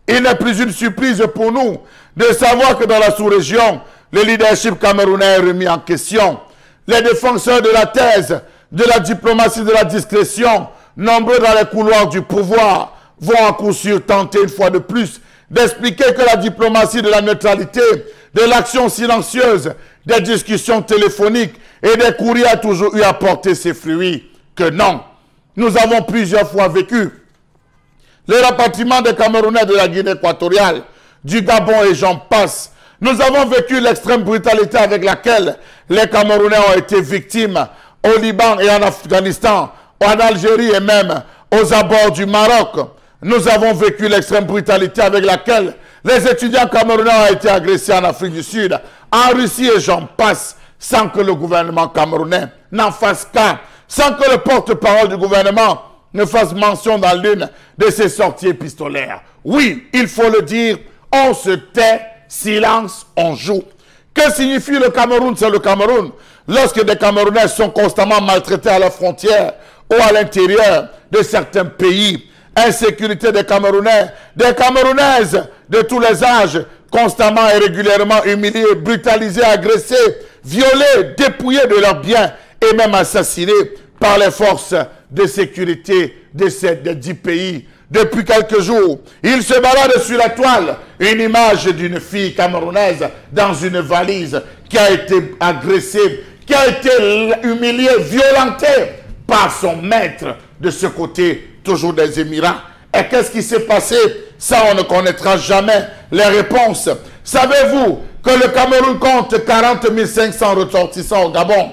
Il n'est plus une surprise pour nous de savoir que dans la sous-région, le leadership camerounais est remis en question. Les défenseurs de la thèse, de la diplomatie de la discrétion, nombreux dans les couloirs du pouvoir, vont à coup sûr tenter une fois de plus d'expliquer que la diplomatie de la neutralité, de l'action silencieuse, des discussions téléphoniques et des courriers a toujours eu à porter ses fruits. Que non. Nous avons plusieurs fois vécu le rapatriement des Camerounais de la Guinée équatoriale, du Gabon et j'en passe. Nous avons vécu l'extrême brutalité avec laquelle les Camerounais ont été victimes au Liban et en Afghanistan, en Algérie et même aux abords du Maroc. Nous avons vécu l'extrême brutalité avec laquelle les étudiants camerounais ont été agressés en Afrique du Sud, en Russie et j'en passe, sans que le gouvernement camerounais n'en fasse cas, sans que le porte-parole du gouvernement ne fasse mention dans l'une de ses sorties épistolaires. Oui, il faut le dire, on se tait, silence, on joue. Que signifie le Cameroun? C'est le Cameroun. Lorsque des Camerounais sont constamment maltraités à la frontière ou à l'intérieur de certains pays, insécurité des Camerounais, des Camerounaises de tous les âges, constamment et régulièrement humiliés, brutalisés, agressés, violés, dépouillés de leurs biens et même assassinés par les forces de sécurité de ces 10 pays. Depuis quelques jours, il se balade sur la toile une image d'une fille camerounaise dans une valise qui a été agressée, qui a été humiliée, violentée par son maître de ce côté, toujours des Émirats. Et qu'est-ce qui s'est passé? Ça, on ne connaîtra jamais les réponses. Savez-vous que le Cameroun compte 40 500 ressortissants au Gabon,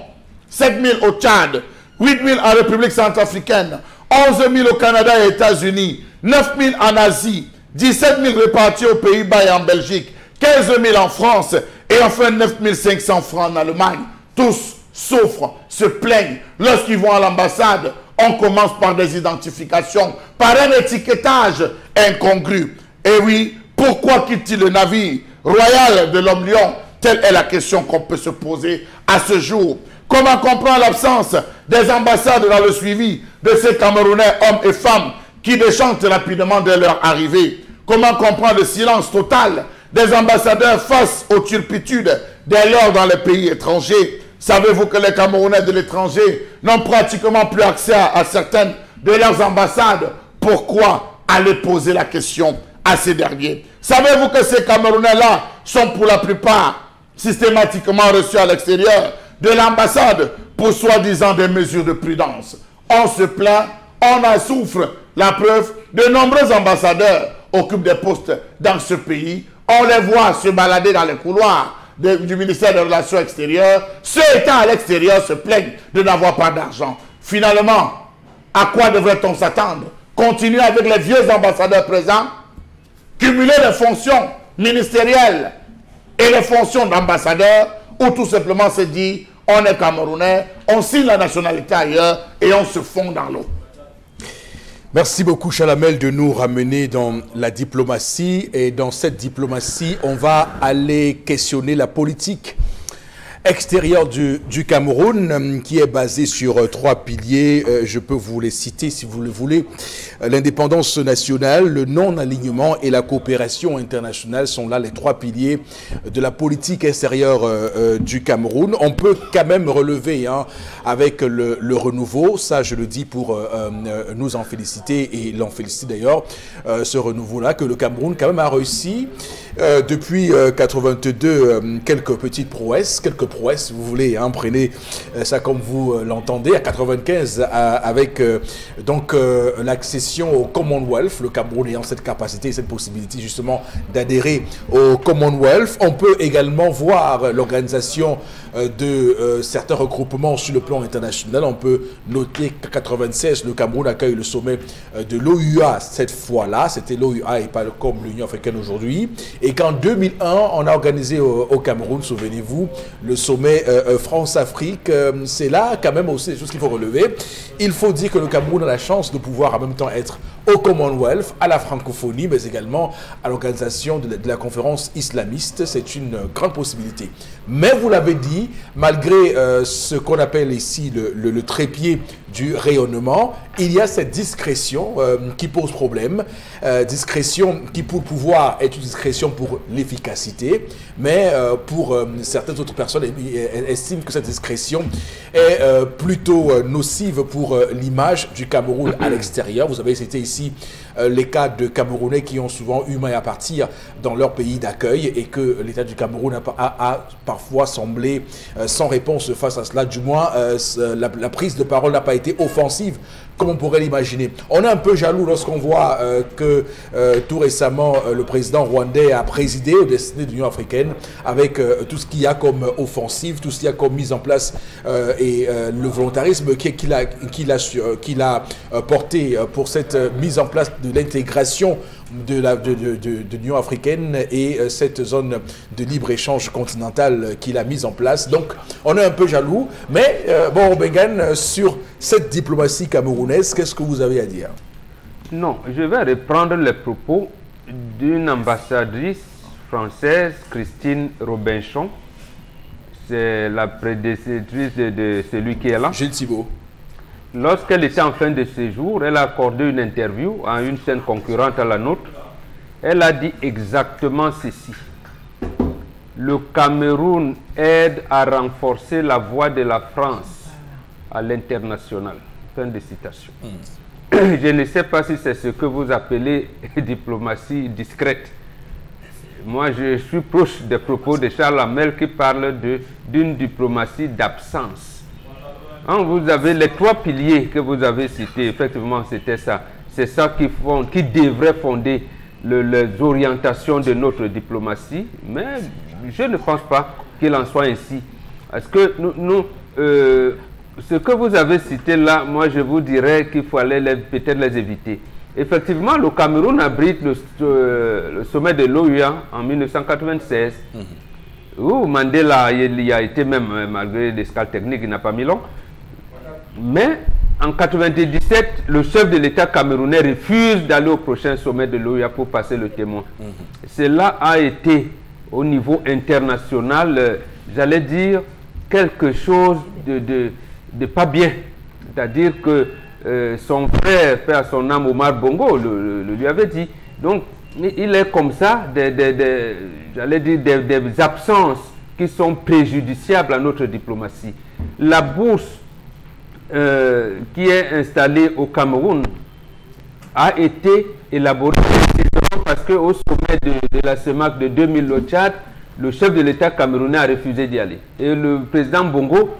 7 000 au Tchad, 8 000 en République centrafricaine, 11 000 au Canada et aux États-Unis, 9 000 en Asie, 17 000 répartis aux Pays-Bas et en Belgique, 15 000 en France et enfin 9 500 francs en Allemagne. Tous souffrent, se plaignent. Lorsqu'ils vont à l'ambassade, on commence par des identifications, par un étiquetage incongru. Et oui, pourquoi quitte-t-il le navire royal de l'homme lion? Telle est la question qu'on peut se poser à ce jour. Comment comprendre l'absence des ambassades dans le suivi de ces Camerounais, hommes et femmes, qui déchantent rapidement de leur arrivée? Comment comprendre le silence total des ambassadeurs face aux turpitudes des leurs dans les pays étrangers? Savez-vous que les Camerounais de l'étranger n'ont pratiquement plus accès à certaines de leurs ambassades? Pourquoi aller poser la question à ces derniers? Savez-vous que ces Camerounais-là sont pour la plupart systématiquement reçus à l'extérieur de l'ambassade pour soi-disant des mesures de prudence? On se plaint, on en souffre. La preuve, de nombreux ambassadeurs occupent des postes dans ce pays. On les voit se balader dans les couloirs du ministère des Relations extérieures. Ceux étant à l'extérieur se plaignent de n'avoir pas d'argent. Finalement, à quoi devrait-on s'attendre? Continuer avec les vieux ambassadeurs présents? Cumuler les fonctions ministérielles et les fonctions d'ambassadeur, ou tout simplement se dit, on est Camerounais, on signe la nationalité ailleurs et on se fond dans l'eau. Merci beaucoup Chalamel de nous ramener dans la diplomatie. Et dans cette diplomatie, on va aller questionner la politique extérieure du Cameroun, qui est basée sur 3 piliers. Je peux vous les citer si vous le voulez. L'indépendance nationale, le non-alignement et la coopération internationale sont là les 3 piliers de la politique extérieure du Cameroun. On peut quand même relever avec le renouveau, ça je le dis pour nous en féliciter et l'en féliciter d'ailleurs, ce renouveau-là, que le Cameroun quand même a réussi depuis 82 quelques petites prouesses, si vous voulez, prenez ça comme vous l'entendez, à 95 avec donc l'accession au Commonwealth, le Cameroun ayant cette capacité et cette possibilité justement d'adhérer au Commonwealth. On peut également voir l'organisation de certains regroupements sur le plan international. On peut noter qu'en 96, le Cameroun accueille le sommet de l'OUA cette fois-là, c'était l'OUA et pas comme l'Union africaine aujourd'hui, et qu'en 2001, on a organisé au Cameroun, souvenez-vous, le sommet France-Afrique. C'est là quand même aussi des choses qu'il faut relever. Il faut dire que le Cameroun a la chance de pouvoir en même temps être au Commonwealth, à la francophonie, mais également à l'organisation de la conférence islamiste. C'est une grande possibilité. Mais vous l'avez dit, malgré ce qu'on appelle ici le trépied du rayonnement, il y a cette discrétion qui pose problème. Discrétion qui, pour pouvoir, est une discrétion pour l'efficacité, mais pour certaines autres personnes estiment que cette discrétion est plutôt nocive pour l'image du Cameroun à l'extérieur. Vous avez cité ici les cas de Camerounais qui ont souvent eu mal à partir dans leur pays d'accueil et que l'État du Cameroun a parfois semblé sans réponse face à cela. Du moins, la prise de parole n'a pas été offensive comme on pourrait l'imaginer. On est un peu jaloux lorsqu'on voit que tout récemment, le président rwandais a présidé au destiné de l'Union africaine avec tout ce qu'il y a comme offensive, tout ce qu'il y a comme mise en place et le volontarisme qu'il a porté pour cette mise en place de l'intégration de l'Union africaine et cette zone de libre-échange continental qu'il a mise en place. Donc, on est un peu jaloux. Mais, bon, Bengan, sur cette diplomatie camerounaise, qu'est-ce que vous avez à dire? Non, je vais reprendre les propos d'une ambassadrice française, Christine Robinchon. C'est la prédécessrice de celui qui est là. Gilles Thibault. Lorsqu'elle était en fin de séjour, elle a accordé une interview à une chaîne concurrente à la nôtre. Elle a dit exactement ceci. Le Cameroun aide à renforcer la voix de la France à l'international. Fin de citation. Je ne sais pas si c'est ce que vous appelez diplomatie discrète. Moi, je suis proche des propos de Charles Hamel qui parle d'une diplomatie d'absence. Vous avez les 3 piliers que vous avez cités, effectivement c'était ça. C'est ça qui devrait fonder les orientations de notre diplomatie, mais je ne pense pas qu'il en soit ainsi. Parce que ce que vous avez cité là, moi je vous dirais qu'il faut peut-être les éviter. Effectivement, le Cameroun abrite le sommet de l'OUA en 1996, où Mandela il y a été même, malgré des escales techniques, il n'a pas mis long. Mais en 1997, le chef de l'État camerounais refuse d'aller au prochain sommet de l'OUA pour passer le témoin. Cela a été, au niveau international, j'allais dire, quelque chose de pas bien. C'est-à-dire que son frère, paix à son âme, Omar Bongo, le lui avait dit. Donc, il est comme ça, j'allais dire, des absences qui sont préjudiciables à notre diplomatie. La bourse qui est installé au Cameroun a été élaboré parce qu'au sommet de la CEMAC de 2000 au Tchad, le chef de l'État camerounais a refusé d'y aller. Et le président Bongo,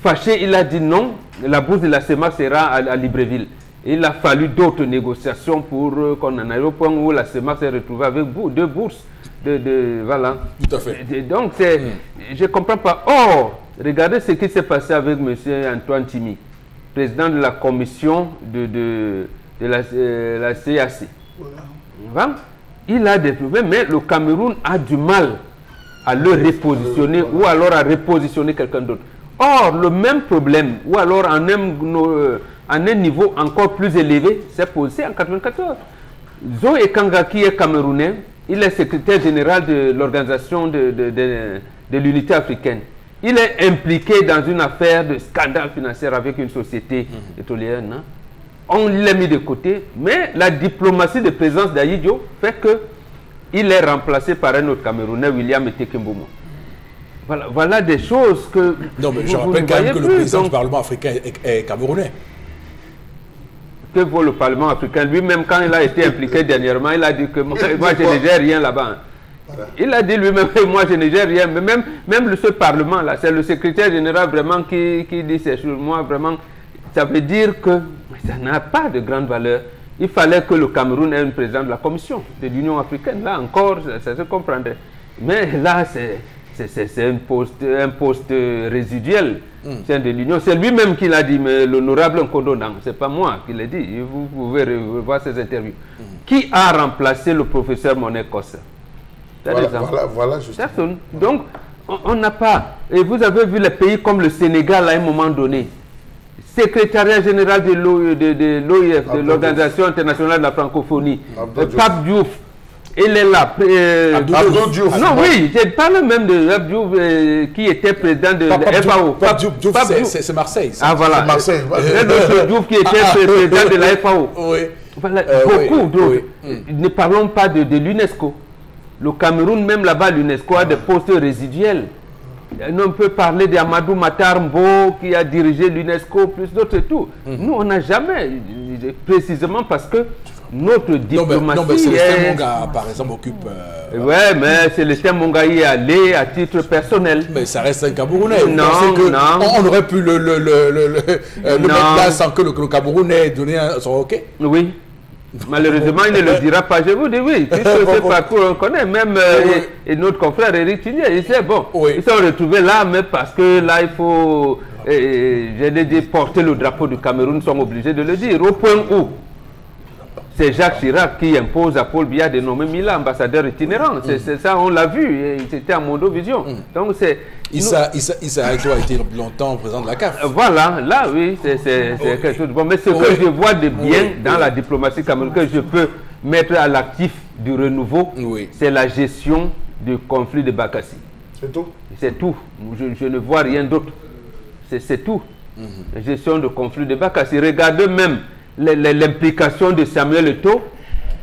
fâché, il a dit non, la bourse de la CEMAC sera à Libreville. Et il a fallu d'autres négociations pour qu'on en aille au point où la CEMAC s'est retrouvée avec 2 bourses. Voilà. Tout à fait. Donc, je ne comprends pas. Or, regardez ce qui s'est passé avec M. Antoine Timi, président de la commission de la CAC. Voilà. il a des problèmes, mais le Cameroun a du mal à le repositionner ou alors à repositionner quelqu'un d'autre. Or, le même problème, ou alors en un niveau encore plus élevé, s'est posé en 1994. Zo Ekanga, qui est camerounais, il est secrétaire général de l'organisation de l'unité africaine. Il est impliqué dans une affaire de scandale financier avec une société pétrolière. Non? On l'a mis de côté, mais la diplomatie de présence d'Aïdjo fait qu'il est remplacé par un autre Camerounais, William Etekembomo. Voilà des choses que... Non, mais je rappelle quand même que le président du Parlement africain est camerounais. Que vaut le Parlement africain? Lui-même, quand il a été impliqué dernièrement, il a dit que moi je ne gère rien là-bas. Voilà. Il a dit lui-même que moi je ne gère rien. Mais même ce Parlement-là, c'est le secrétaire général vraiment qui dit ces choses. Moi, vraiment, ça veut dire que ça n'a pas de grande valeur. Il fallait que le Cameroun ait un président de la Commission de l'Union africaine. Là encore, ça se comprendrait. Mais là, c'est un poste résiduel de l'Union. C'est lui-même qui l'a dit, mais l'honorable Nkondo Ndang, ce n'est pas moi qui l'ai dit. Vous pouvez revoir ses interviews. Qui a remplacé le professeur Monet Kossa? Voilà justement. Personne. Donc, on n'a pas. Et vous avez vu les pays comme le Sénégal à un moment donné. Secrétariat général de l'OIF, de l'Organisation internationale de la francophonie, Pape Diouf. Il est là. Abdou Diouf. Non, oui, je parle même de Pape Diouf qui était président de FAO. Pape Diouf, c'est Marseille. Ah, voilà. C'est Marseille. Pape Diouf qui était président de la FAO. Oui. Voilà, beaucoup d'autres. Ne parlons pas de l'UNESCO. Le Cameroun, même là-bas, l'UNESCO a des postes résiduels. On peut parler d'Amadou Matar Mbo qui a dirigé l'UNESCO, plus d'autres et tout. Nous, on n'a jamais, précisément parce que notre diplomatie... Non, mais Célestin Monga, par exemple, occupe... Oui, mais Célestin Monga y est allé à titre personnel. Mais ça reste un Camerounais. Non. On aurait pu le mettre là sans que le Cameroun ait donné son OK. Oui. Malheureusement, il ne le dira pas. Je vous dis oui. Puisque ce parcours, on connaît. Même et notre confrère Éric Tinier, il sait, bon, ils sont retrouvés là, mais parce que là, il faut, j'allais dire, porter le drapeau du Cameroun, sont obligés de le dire. Au point où c'est Jacques Chirac qui impose à Paul Biya de nommer Mila ambassadeur itinérant. C'est ça, on l'a vu. C'était à Mondovision. Donc, c'est... Issa Aïdjo a été longtemps président de la CAF. Voilà, là, oui, c'est quelque chose de bon. Mais ce que je vois de bien dans la diplomatie camerounaise, que je peux mettre à l'actif du renouveau, c'est la gestion du conflit de Bakassi. C'est tout? C'est tout. Je ne vois rien d'autre. C'est tout. La gestion du conflit de Bakassi. Regardez même l'implication de Samuel Eto'o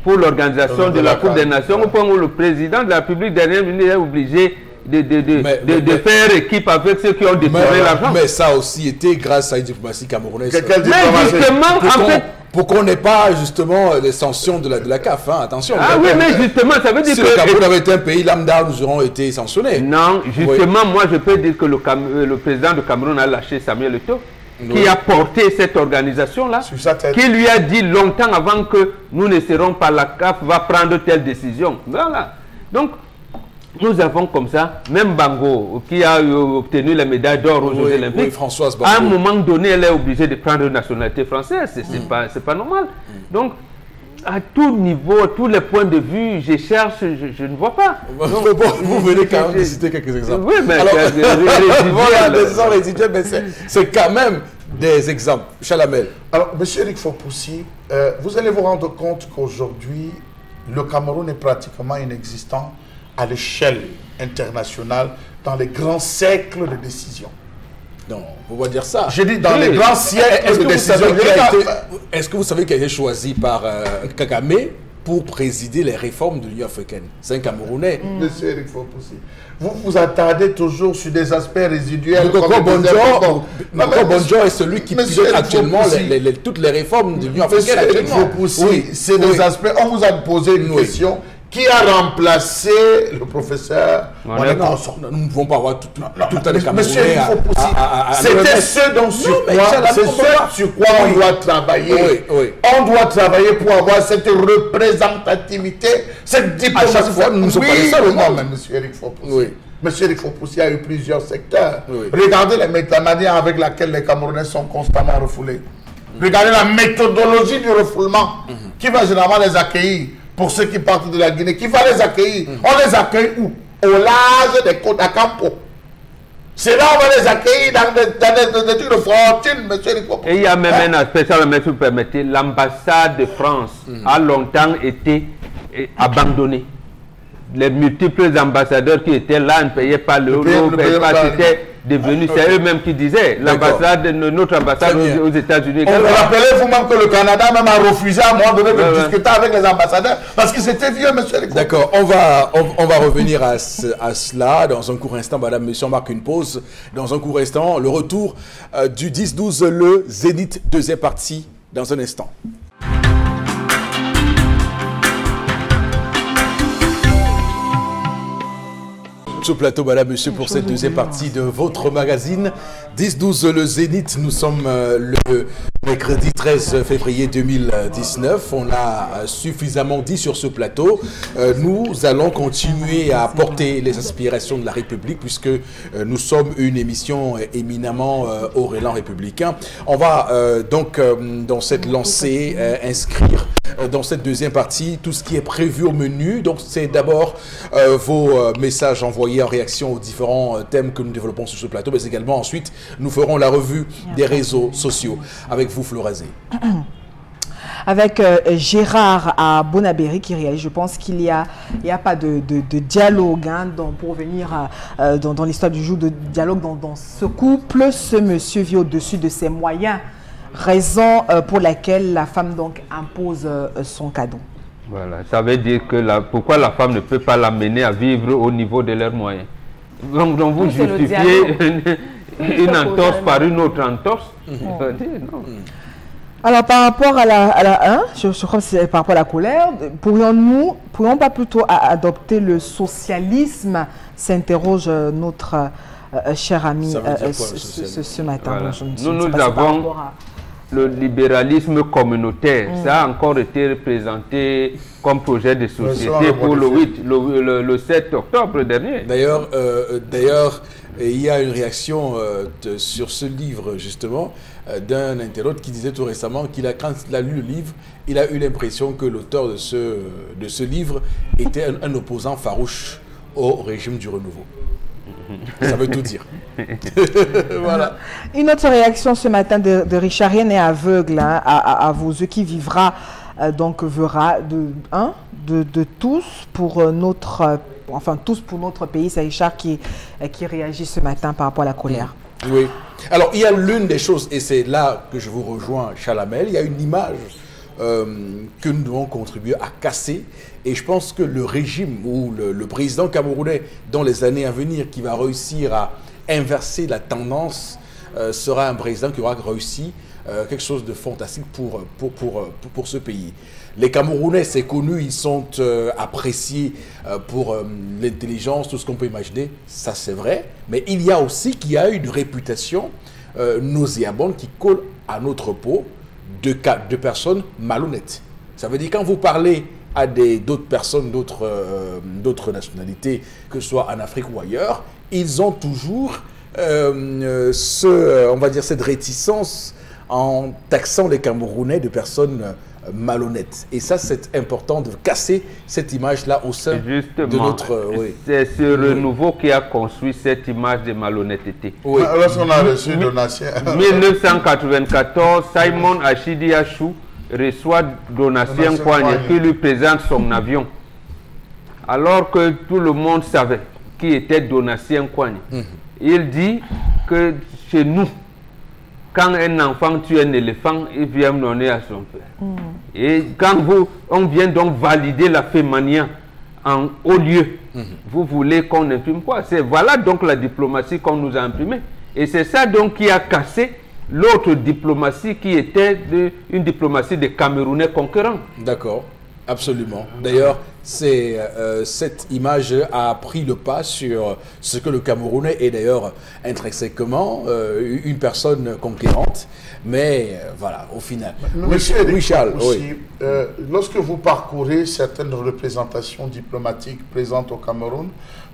pour l'organisation de la Coupe des Nations, au point où le président de la République dernière est obligé de faire équipe avec ceux qui ont détourné l'argent. Mais ça a aussi été grâce à une diplomatie camerounaise. Mais justement, en fait... Pour qu'on n'ait pas justement les sanctions de la CAF, hein, attention. Ah oui, mais justement, ça veut dire que... Si le Cameroun avait été un pays lambda, nous aurons été sanctionnés. Non, justement, moi je peux dire que le président du Cameroun a lâché Samuel Eto'o, qui a porté cette organisation-là, qui lui a dit longtemps avant que nous ne serons pas, la CAF va prendre telle décision. Voilà. Donc, nous avons comme ça, même Bango, qui a obtenu la médaille d'or aux Jeux Olympiques, Françoise à un moment donné, elle est obligée de prendre une nationalité française. C'est pas normal. Donc, à tout niveau, à tous les points de vue, je cherche, je ne vois pas. Donc, vous venez quand même de citer quelques exemples. Oui, mais voilà, des exemples résiduels, mais c'est quand même des exemples. Chalamel. Alors, M. Éric Fopoussi, vous allez vous rendre compte qu'aujourd'hui, le Cameroun est pratiquement inexistant à l'échelle internationale dans les grands cercles de décision. Non, on va dire ça. J'ai dit dans les grands siècles de décision. Est-ce que vous savez qu'il a été choisi par Kagame pour présider les réformes de l'Union africaine? C'est un Camerounais. Monsieur Éric Fopoussi, vous vous attardez toujours sur des aspects résiduels. Bonjour est celui qui pilote actuellement toutes les réformes de l'Union africaine. Monsieur Éric Fopoussi, c'est des aspects. On vous a posé une question. Qui a remplacé le professeur Monet Kossa? Nous ne pouvons pas avoir tout le temps les Camerounais. Monsieur Éric Fopoussi, c'était sur quoi on doit travailler. On doit travailler pour avoir cette représentativité, cette diplomatie. À chaque fois, nous ne sommes pas les seuls. Monsieur Éric Fopoussi. Monsieur Éric Fopoussi a eu plusieurs secteurs. Regardez la manière avec laquelle les Camerounais sont constamment refoulés. Regardez la méthodologie du refoulement qui va généralement les accueillir pour ceux qui partent de la Guinée, qui va les accueillir. On les accueille où? Au large des côtes à Campo. C'est là on va les accueillir dans des trucs de fortune, monsieur Rico. Et il y a même un aspect, ça si vous permettez, l'ambassade de France a longtemps été abandonnée. Les multiples ambassadeurs qui étaient là ne payaient pas l'euro, ne payaient pas, c'était devenu, c'est eux-mêmes qui disaient, notre ambassade aux États-Unis. On vous rappelez vous-même que le Canada même a refusé à un moment donné de discuter avec les ambassadeurs parce qu'ils étaient vieux, monsieur Rico. D'accord, on va revenir à cela dans un court instant. Madame, monsieur, on marque une pause. Dans un court instant, le retour du 10-12, le Zénith, deuxième partie, dans un instant. Ce plateau, madame, monsieur, pour cette deuxième partie de votre magazine 10-12 le Zénith. Nous sommes le mercredi 13 février 2019. On a suffisamment dit sur ce plateau. Nous allons continuer à porter les aspirations de la République puisque nous sommes une émission éminemment au élan républicain. On va donc dans cette lancée inscrire dans cette deuxième partie tout ce qui est prévu au menu. Donc c'est d'abord vos messages envoyés en réaction aux différents thèmes que nous développons sur ce plateau, mais également ensuite nous ferons la revue des réseaux sociaux. Avec vous, Florazé. Avec Gérard à Bonabéry qui réalise, je pense qu'il n'y a pas de dialogue pour venir dans l'histoire du jour, de dialogue dans ce couple. Ce monsieur vit au-dessus de ses moyens, raison pour laquelle la femme donc impose son cadeau. Voilà, ça veut dire que pourquoi la femme ne peut pas l'amener à vivre au niveau de leurs moyens. Donc vous justifiez une entorse par une autre entorse. Non. Alors par rapport à je crois que c'est par rapport à la colère, pourrions pas plutôt adopter le socialisme, s'interroge notre cher ami ce matin. Voilà. Nous avons le libéralisme communautaire. Ça a encore été présenté comme projet de société pour le 7 octobre dernier. D'ailleurs, il y a une réaction sur ce livre, justement, d'un internaute qui disait tout récemment quand il a lu le livre, il a eu l'impression que l'auteur de ce livre était un opposant farouche au régime du renouveau. Ça veut tout dire. Voilà. Une autre réaction ce matin de Richard, rien n'est aveugle à vos yeux, qui vivra verra de tous pour notre tous pour notre pays. C'est Richard qui réagit ce matin par rapport à la colère. Oui. Alors il y a l'une des choses, et c'est là que je vous rejoins, Chalamel, il y a une image que nous devons contribuer à casser. Et je pense que le régime ou le président camerounais dans les années à venir qui va réussir à inverser la tendance sera un président qui aura réussi quelque chose de fantastique pour ce pays. Les Camerounais, c'est connu, ils sont appréciés pour l'intelligence, tout ce qu'on peut imaginer, ça c'est vrai. Mais il y a aussi qu'il y a une réputation nauséabonde qui colle à notre peau de personnes malhonnêtes. Ça veut dire quand vous parlez à d'autres personnes, d'autres nationalités, que ce soit en Afrique ou ailleurs, ils ont toujours on va dire cette réticence en taxant les Camerounais de personnes malhonnêtes. Et ça, c'est important de casser cette image-là au sein de notre... C'est ce renouveau qui a construit cette image de malhonnêteté. Oui. Lorsqu'on a reçu Donatien... 1994, Simon Achidi Achou reçoit Donatien Kouagne qui lui présente son avion. Alors que tout le monde savait qui était Donatien Kouagne. Il dit que chez nous, quand un enfant tue un éléphant, il vient donner à son père. Et quand on vient donc valider la fémania en haut lieu, vous voulez qu'on imprime quoi? Voilà donc la diplomatie qu'on nous a imprimée. Et c'est ça donc qui a cassé l'autre diplomatie qui était une diplomatie des Camerounais conquérants. D'accord, absolument. D'ailleurs, cette image a pris le pas sur ce que le Camerounais est d'ailleurs intrinsèquement une personne conquérante. Mais voilà, au final. Monsieur Richard, aussi, lorsque vous parcourez certaines représentations diplomatiques présentes au Cameroun,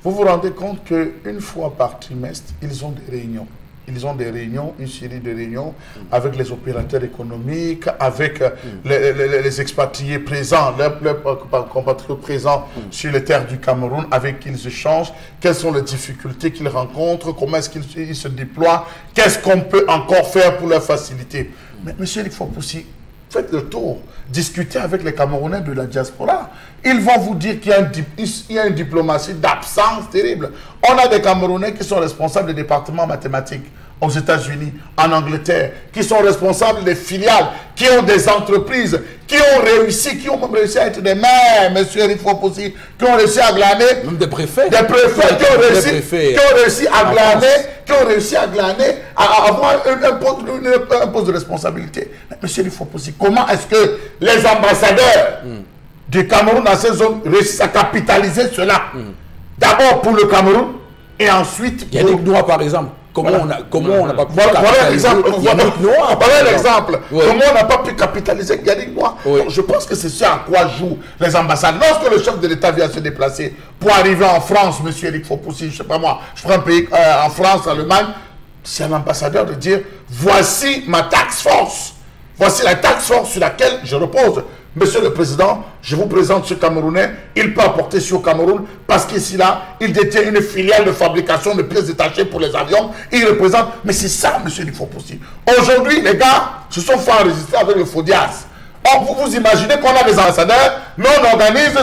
vous vous rendez compte qu'une fois par trimestre, ils ont des réunions. ils ont des réunions, une série de réunions avec les opérateurs économiques, avec les expatriés présents, leurs compatriotes présents sur les terres du Cameroun, avec qui ils échangent, quelles sont les difficultés qu'ils rencontrent, comment est-ce qu'ils se déploient, qu'est-ce qu'on peut encore faire pour leur faciliter. Mais monsieur Eric Fopoussi, faites le tour, discutez avec les Camerounais de la diaspora. Ils vont vous dire qu'il y a une diplomatie d'absence terrible. On a des Camerounais qui sont responsables des départements mathématiques aux États-Unis, en Angleterre, qui sont responsables des filiales, qui ont des entreprises, qui ont même réussi à être des maires, monsieur Eric Fopoussi, qui ont réussi à glaner. Même des préfets. Des préfets qui ont réussi à glaner, à avoir un poste de responsabilité. Mais monsieur Eric Fopoussi, comment est-ce que les ambassadeurs du Cameroun dans ces zones réussissent à capitaliser cela? D'abord pour le Cameroun et ensuite pour... Yannick Noah, par exemple. Comment on n'a pas pu capitaliser Yannick Noah? Voilà l'exemple. Comment on n'a pas pu capitaliser Yannick Noah? Je pense que c'est ce à quoi jouent les ambassades. Lorsque le chef de l'État vient se déplacer pour arriver en France, monsieur Eric Fopoussi, je ne sais pas moi, je prends un pays en France, en Allemagne, c'est un ambassadeur de dire voici ma task force. Voici la task force sur laquelle je repose. Monsieur le Président, je vous présente ce Camerounais. Il peut apporter sur au Cameroun parce qu'ici, là, il détient une filiale de fabrication de pièces détachées pour les avions. Il représente... Mais c'est ça, monsieur Eric Fopoussi. Aujourd'hui, les gars se sont fait enregistrer avec le Fodiaz. Vous imaginez qu'on a des ambassadeurs, mais on organise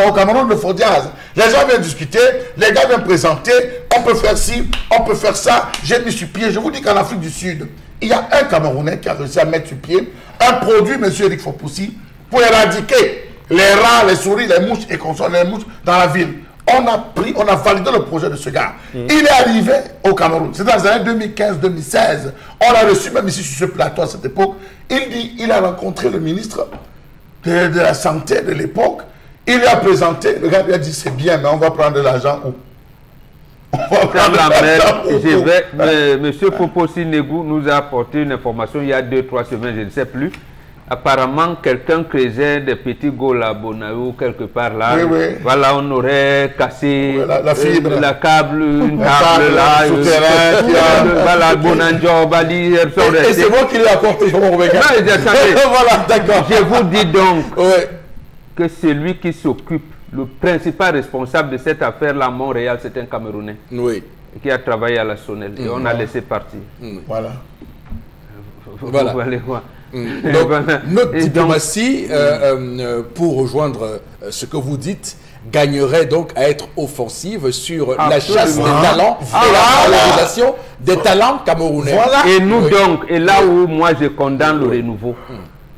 au Cameroun le Fodiaz. Les gens viennent discuter, les gars viennent présenter, on peut faire ci, on peut faire ça. J'ai mis sur pied. Je vous dis qu'en Afrique du Sud, il y a un Camerounais qui a réussi à mettre sur pied un produit, monsieur Eric Fopoussi, pour éradiquer les rats, les souris, les mouches et consorts, les mouches dans la ville. On a validé le projet de ce gars. Il est arrivé au Cameroun. C'est dans les années 2015-2016. On l'a reçu même ici sur ce plateau à cette époque. Il a rencontré le ministre de la Santé de l'époque. Il lui a présenté. Le gars lui a dit c'est bien, mais on va prendre de l'argent où? Monsieur Fopoussi Negou nous a apporté une information il y a 2-3 semaines, je ne sais plus. Apparemment, quelqu'un creusait des petits gaules à Bonayo, quelque part là. Oui. Voilà, on aurait cassé la fibre, une table là, voilà, Bonanjo, Bali. Et c'est moi qui l'ai apporté, je m'en regarde. Voilà, d'accord. Je vous dis donc que celui qui s'occupe, le principal responsable de cette affaire-là à Montréal, c'est un Camerounais. Oui. Qui a travaillé à la Sonnelle. Et on a laissé partir. Voilà. Vous allez voir. Donc, notre diplomatie, pour rejoindre ce que vous dites, gagnerait donc à être offensive sur la chasse des talents et la valorisation des talents camerounais. Voilà. Et nous donc, et là où moi je condamne le renouveau,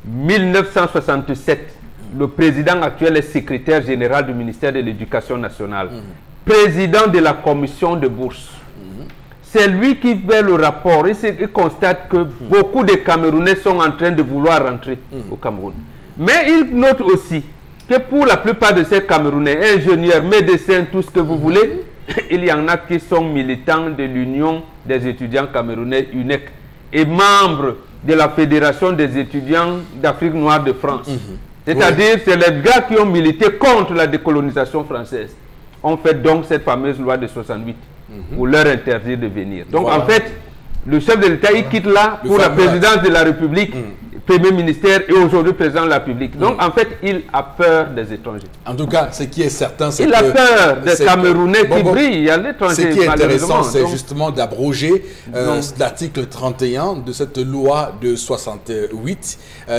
1967, le président actuel est secrétaire général du ministère de l'Éducation nationale, président de la commission de bourse. C'est lui qui fait le rapport et il constate que beaucoup de Camerounais sont en train de vouloir rentrer au Cameroun. Mais il note aussi que pour la plupart de ces Camerounais, ingénieurs, médecins, tout ce que vous voulez, il y en a qui sont militants de l'Union des étudiants camerounais UNEC et membres de la Fédération des étudiants d'Afrique noire de France. C'est-à-dire, c'est les gars qui ont milité contre la décolonisation française. On fait donc cette fameuse loi de 68. Pour leur interdire de venir. Donc en fait, le chef de l'État, il quitte là pour la présidence de la République, premier ministère et aujourd'hui président de la République. Donc en fait, il a peur des étrangers. En tout cas, ce qui est certain, c'est qu'il a peur des Camerounais qui brillent à l'étranger. Ce qui est intéressant, c'est justement d'abroger l'article 31 de cette loi de 68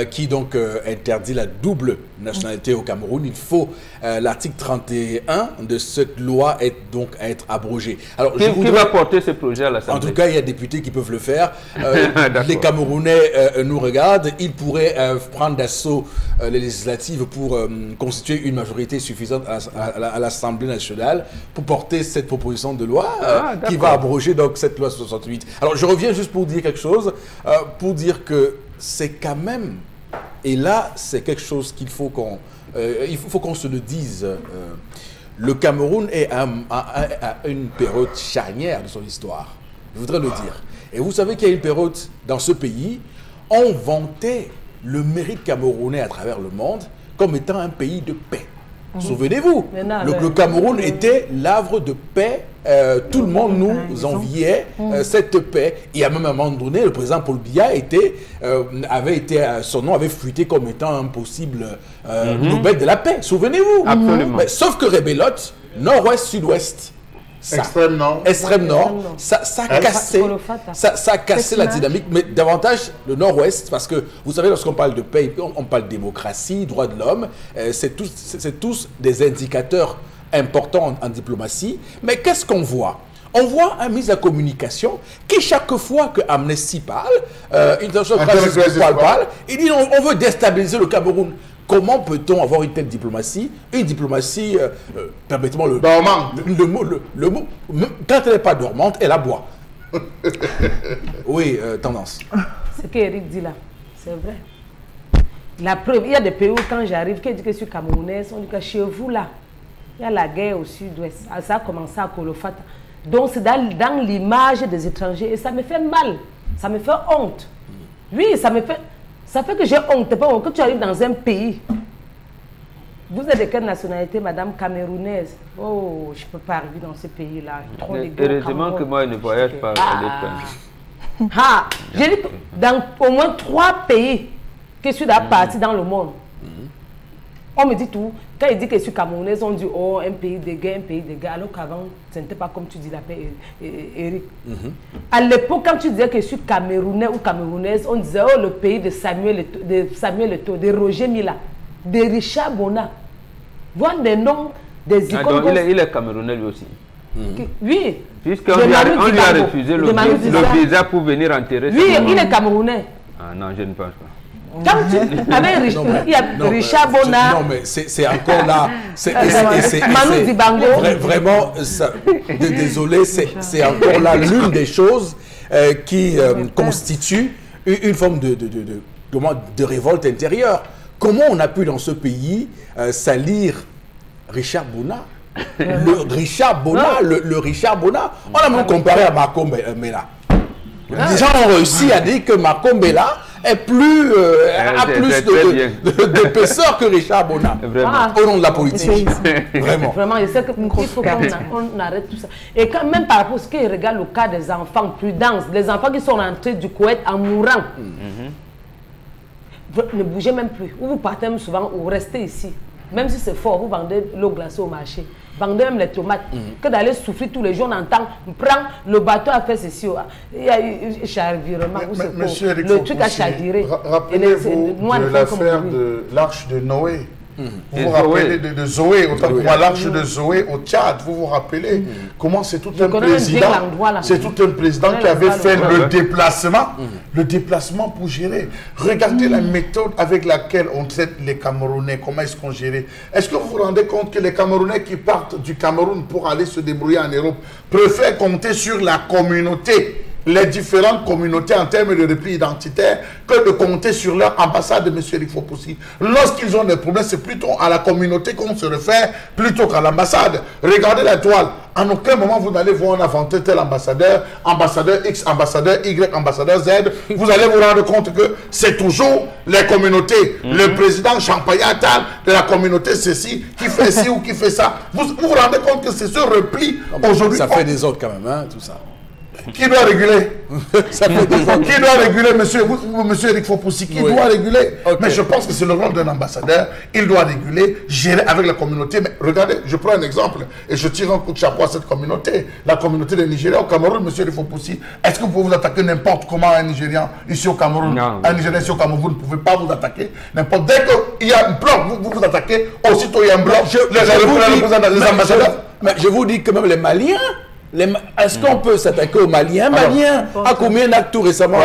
qui donc interdit la double nationalité au Cameroun. Il faut l'article 31 de cette loi est donc à être abrogé. Alors, qui va porter ce projet à l'Assemblée? En tout cas, il y a des députés qui peuvent le faire. Les Camerounais nous regardent. Ils pourraient prendre d'assaut les législatives pour constituer une majorité suffisante à l'Assemblée nationale pour porter cette proposition de loi qui va abroger donc cette loi 68. Alors, je reviens juste pour dire quelque chose, pour dire que c'est quand même, et là, c'est quelque chose qu'il faut qu'on se le dise. Le Cameroun est à une période charnière de son histoire. Je voudrais le dire. Et vous savez qu'il y a une période dans ce pays, on vantait le mérite camerounais à travers le monde comme étant un pays de paix. Souvenez-vous, le Cameroun était l'havre de paix. Tout le monde nous enviait cette paix. Et à même un moment donné, le président Paul Biya son nom avait fuité comme étant un possible Nobel de la paix. Souvenez-vous. Absolument. Mais, sauf que Rebelote, nord-ouest, sud-ouest, extrême nord, ça a cassé la dynamique, mais davantage le nord-ouest, parce que vous savez, lorsqu'on parle de paix, on parle de démocratie, droits de l'homme, c'est tous des indicateurs importants en diplomatie. Mais qu'est-ce qu'on voit? On voit un ministre de la communication qui, chaque fois que Amnesty parle, il dit on veut déstabiliser le Cameroun. Comment peut-on avoir une telle diplomatie? Une diplomatie, permettez-moi le mot, quand elle n'est pas dormante, elle aboie. Oui, tendance. Ce qu'Éric dit là, c'est vrai. La preuve, il y a des pays où quand j'arrive, qui dit que je suis camerounaise, on dit que chez vous là, il y a la guerre au sud-ouest. Ça a commencé à Kolofata. Donc c'est dans l'image des étrangers et ça me fait mal, ça me fait honte. Oui, ça fait que j'ai honte. Quand tu arrives dans un pays, vous êtes de quelle nationalité, madame? Camerounaise. Oh, je ne peux pas arriver dans ce pays-là. Heureusement que moi, je ne voyage pas à l'étranger. J'ai dit que dans au moins 3 pays que je suis parti dans le monde. On me dit tout. Quand il dit que je suis camerounaise, on dit oh, un pays de guerre, un pays de guerre. Alors qu'avant, ce n'était pas comme tu dis la paix, Eric. À l'époque, quand tu disais que je suis camerounais ou camerounaise, on disait oh, le pays de Samuel Eto'o, de Roger Mila, de Richard Bona. Voilà des noms des icônes. Donc il est camerounais lui aussi. Oui. Puisqu'on lui a refusé le visa pour venir enterrer. Oui, il est camerounais. Ah non, je ne pense pas. Avec Richard Bona. Non, mais c'est encore là. Manu Dibango. Vraiment, désolé, c'est encore là l'une des choses qui constitue une forme de révolte intérieure. Comment on a pu dans ce pays salir Richard Bona? Le Richard Bona, on a même comparé à Marco Mbela. Les gens ont réussi à dire que Marco Mbela a plus d'épaisseur que Richard Bona. Au nom de la politique. Vraiment. Vraiment, il faut qu'on arrête tout ça. Et quand même par rapport à ce qui regarde le cas des enfants, prudence, les enfants qui sont rentrés du Koweït en mourant. Ne bougez même plus. Ou vous partez même souvent ou restez ici. Même si c'est fort, vous vendez l'eau glacée au marché. Vendez même les tomates. Que d'aller souffrir tous les jours, on entend, prend le bateau à faire ceci. Il y a eu chavirement. Le truc a chaviré. Rappelez-vous de l'affaire de l'arche de Noé. Vous vous rappelez de Zoé, autant que moi, l'arche de Zoé au Tchad, vous vous rappelez comment c'est tout un président qui avait fait le déplacement pour gérer. Regardez la méthode avec laquelle on traite les Camerounais, comment est-ce qu'on gère. Est-ce que vous vous rendez compte que les Camerounais qui partent du Cameroun pour aller se débrouiller en Europe préfèrent compter sur la communauté, les différentes communautés en termes de repli identitaire, que de compter sur leur ambassade de M. Eric Fopoussi. Lorsqu'ils ont des problèmes, c'est plutôt à la communauté qu'on se réfère plutôt qu'à l'ambassade. Regardez la toile. En aucun moment, vous n'allez voir inventer tel ambassadeur, ambassadeur X, ambassadeur Y, ambassadeur Z. Vous allez vous rendre compte que c'est toujours les communautés. Le président Champagne-Attal de la communauté ceci, qui fait ci ou qui fait ça. Vous vous rendez compte que c'est ce repli aujourd'hui. Ça fait des autres quand même, hein, tout ça. Qui doit réguler? Ça fait des ans. Qui doit réguler, monsieur Eric Fopoussi? Qui doit réguler? Mais je pense que c'est le rôle d'un ambassadeur. Il doit réguler, gérer avec la communauté. Mais regardez, je prends un exemple et je tire un coup de chapeau à cette communauté. La communauté des Nigériens au Cameroun, monsieur Eric Fopoussi. Est-ce que vous pouvez vous attaquer n'importe comment à un Nigérian ici au Cameroun? Non. Un Nigérien ici au Cameroun, vous ne pouvez pas vous attaquer n'importe. Dès qu'il y a un bloc, vous vous attaquez. Aussitôt il y a un bloc. Les ambassadeurs. Mais je vous dis que même les Maliens. Est-ce qu'on peut s'attaquer aux Maliens? Un Malien a commis un acte tout récemment,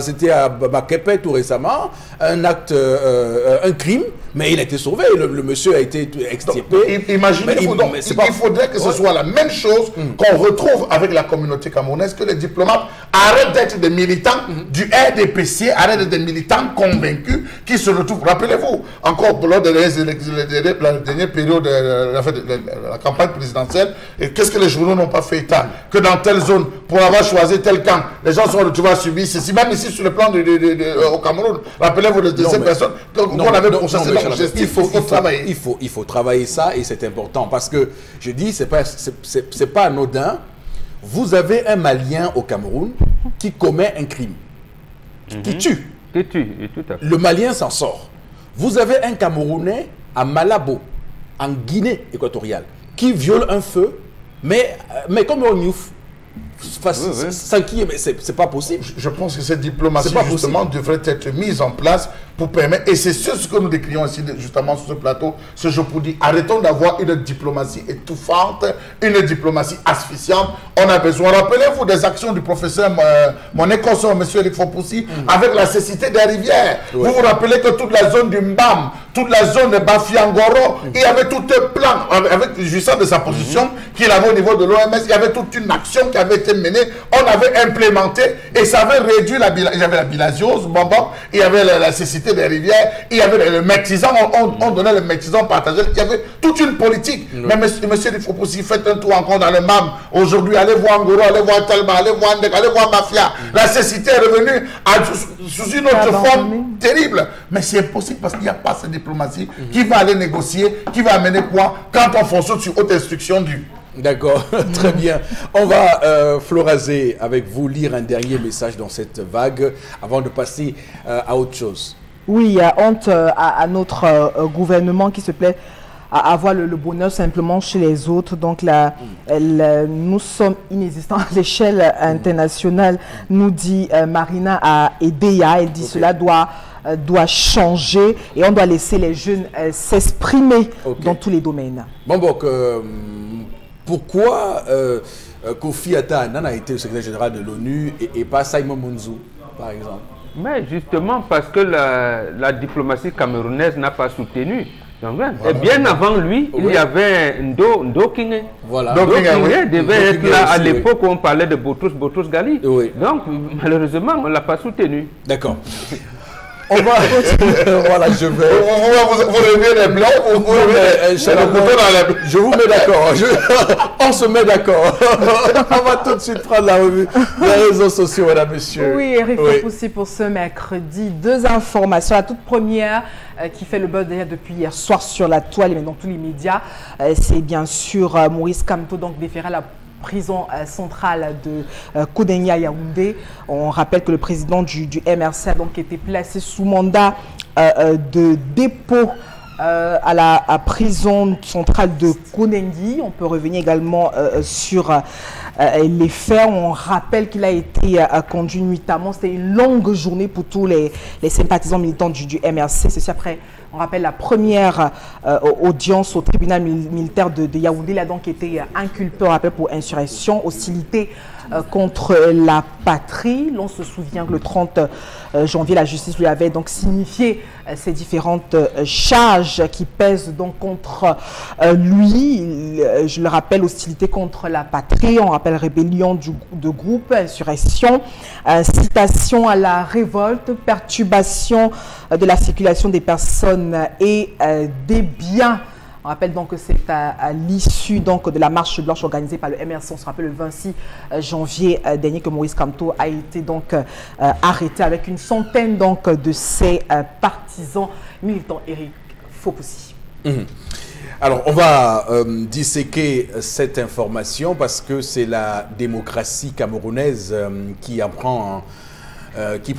c'était à Bakepe tout récemment, un crime, mais il a été sauvé, le monsieur a été extirpé. Imaginez-vous donc, il faudrait que ce soit la même chose qu'on retrouve avec la communauté camerounaise, que les diplomates arrêtent d'être des militants du RDPC, arrêtent d'être des militants convaincus qui se retrouvent. Rappelez-vous, encore lors de la dernière période de la campagne présidentielle, qu'est-ce que les journaux n'ont pas fait? Que dans telle zone, pour avoir choisi tel camp, les gens sont retrouvés à subir ceci. Même ici, sur le plan au Cameroun, rappelez-vous de ces personnes qu'on avait processées. j'estime qu'il faut travailler. Il faut travailler ça et c'est important parce que je dis, c'est pas anodin. Vous avez un Malien au Cameroun qui commet un crime, qui tue. Qui tue, tout à fait. Le Malien s'en sort. Vous avez un Camerounais à Malabo, en Guinée équatoriale, qui viole un feu, mais comme on youf. Sans qui, c'est pas possible. Je pense que cette diplomatie, justement, devrait être mise en place pour permettre, et c'est ce que nous décrions ici, justement, sur ce plateau, ce jour pour dire, arrêtons d'avoir une diplomatie étouffante, une diplomatie asphyxiante. On a besoin, rappelez-vous des actions du professeur, mon éconçon, M. Eric Fopoussi, avec la cécité des rivières. Vous vous rappelez que toute la zone du Mbam, toute la zone de Bafiangoro, il y avait tout un plan, avec jouissant de sa position qu'il avait au niveau de l'OMS, il y avait toute une action qui avait été menée, on avait implémenté, et ça avait réduit il y avait la bilharziose, il y avait la cécité des rivières, il y avait le métisant, on donnait le métisant partagé, il y avait toute une politique. Mais monsieur Fopoussi, faites un tour encore dans le MAM, aujourd'hui, allez voir Ngoro, allez voir Talma, allez voir Ndek, allez voir Mafia. La cécité est revenue sous une autre forme terrible. Mais c'est impossible parce qu'il n'y a pas cette diplomatie qui va aller négocier, qui va amener quoi quand on fonctionne sur haute instruction du... D'accord, très bien. On va, Florazé, avec vous, lire un dernier message dans cette vague avant de passer à autre chose. Oui, il y a honte à notre gouvernement qui se plaît à avoir le bonheur simplement chez les autres. Donc là, nous sommes inexistants à l'échelle internationale, nous dit Marina à Edeya. Elle dit cela doit changer et on doit laisser les jeunes s'exprimer dans tous les domaines. Bon, donc, pourquoi Kofi Annan a été le secrétaire général de l'ONU et pas Simon Monzou, par exemple? Mais justement parce que la diplomatie camerounaise n'a pas soutenu. Donc, et bien avant lui, il y avait Ndo Kingé. Voilà. Ndo Kingé devait être là à l'époque où on parlait de Boutros Ghali. Donc malheureusement, on ne l'a pas soutenu. D'accord. On va voilà, je vais. Vous levez les blancs, je vous mets d'accord. On se met d'accord. On va tout de suite prendre la revue des réseaux sociaux, mesdames, messieurs. Oui, Eric Fopoussi pour ce mercredi. Deux informations. La toute première qui fait le buzz depuis hier soir sur la toile et dans tous les médias, c'est bien sûr Maurice Kamto, donc déféré à la prison centrale de Koudengi à Yaoundé. On rappelle que le président du MRC a donc été placé sous mandat de dépôt à la prison centrale de Koudengi. On peut revenir également sur les faits. On rappelle qu'il a été conduit nuitamment. C'était une longue journée pour tous les sympathisants militants du MRC. Ceci après, on rappelle la première audience au tribunal militaire de Yaoundé. Il a donc été inculpé, on rappelle, pour insurrection, hostilité contre la patrie. L'on se souvient que le 30 janvier, la justice lui avait donc signifié ces différentes charges qui pèsent donc contre lui. Je le rappelle, hostilité contre la patrie, on rappelle rébellion de groupe, insurrection, incitation à la révolte, perturbation de la circulation des personnes et des biens. On rappelle donc que c'est à l'issue de la marche blanche organisée par le MRC, on se rappelle le 26 janvier dernier que Maurice Kamto a été donc arrêté avec une centaine donc de ses partisans militants. Eric Fopoussi. Alors, on va disséquer cette information parce que c'est la démocratie camerounaise qui prend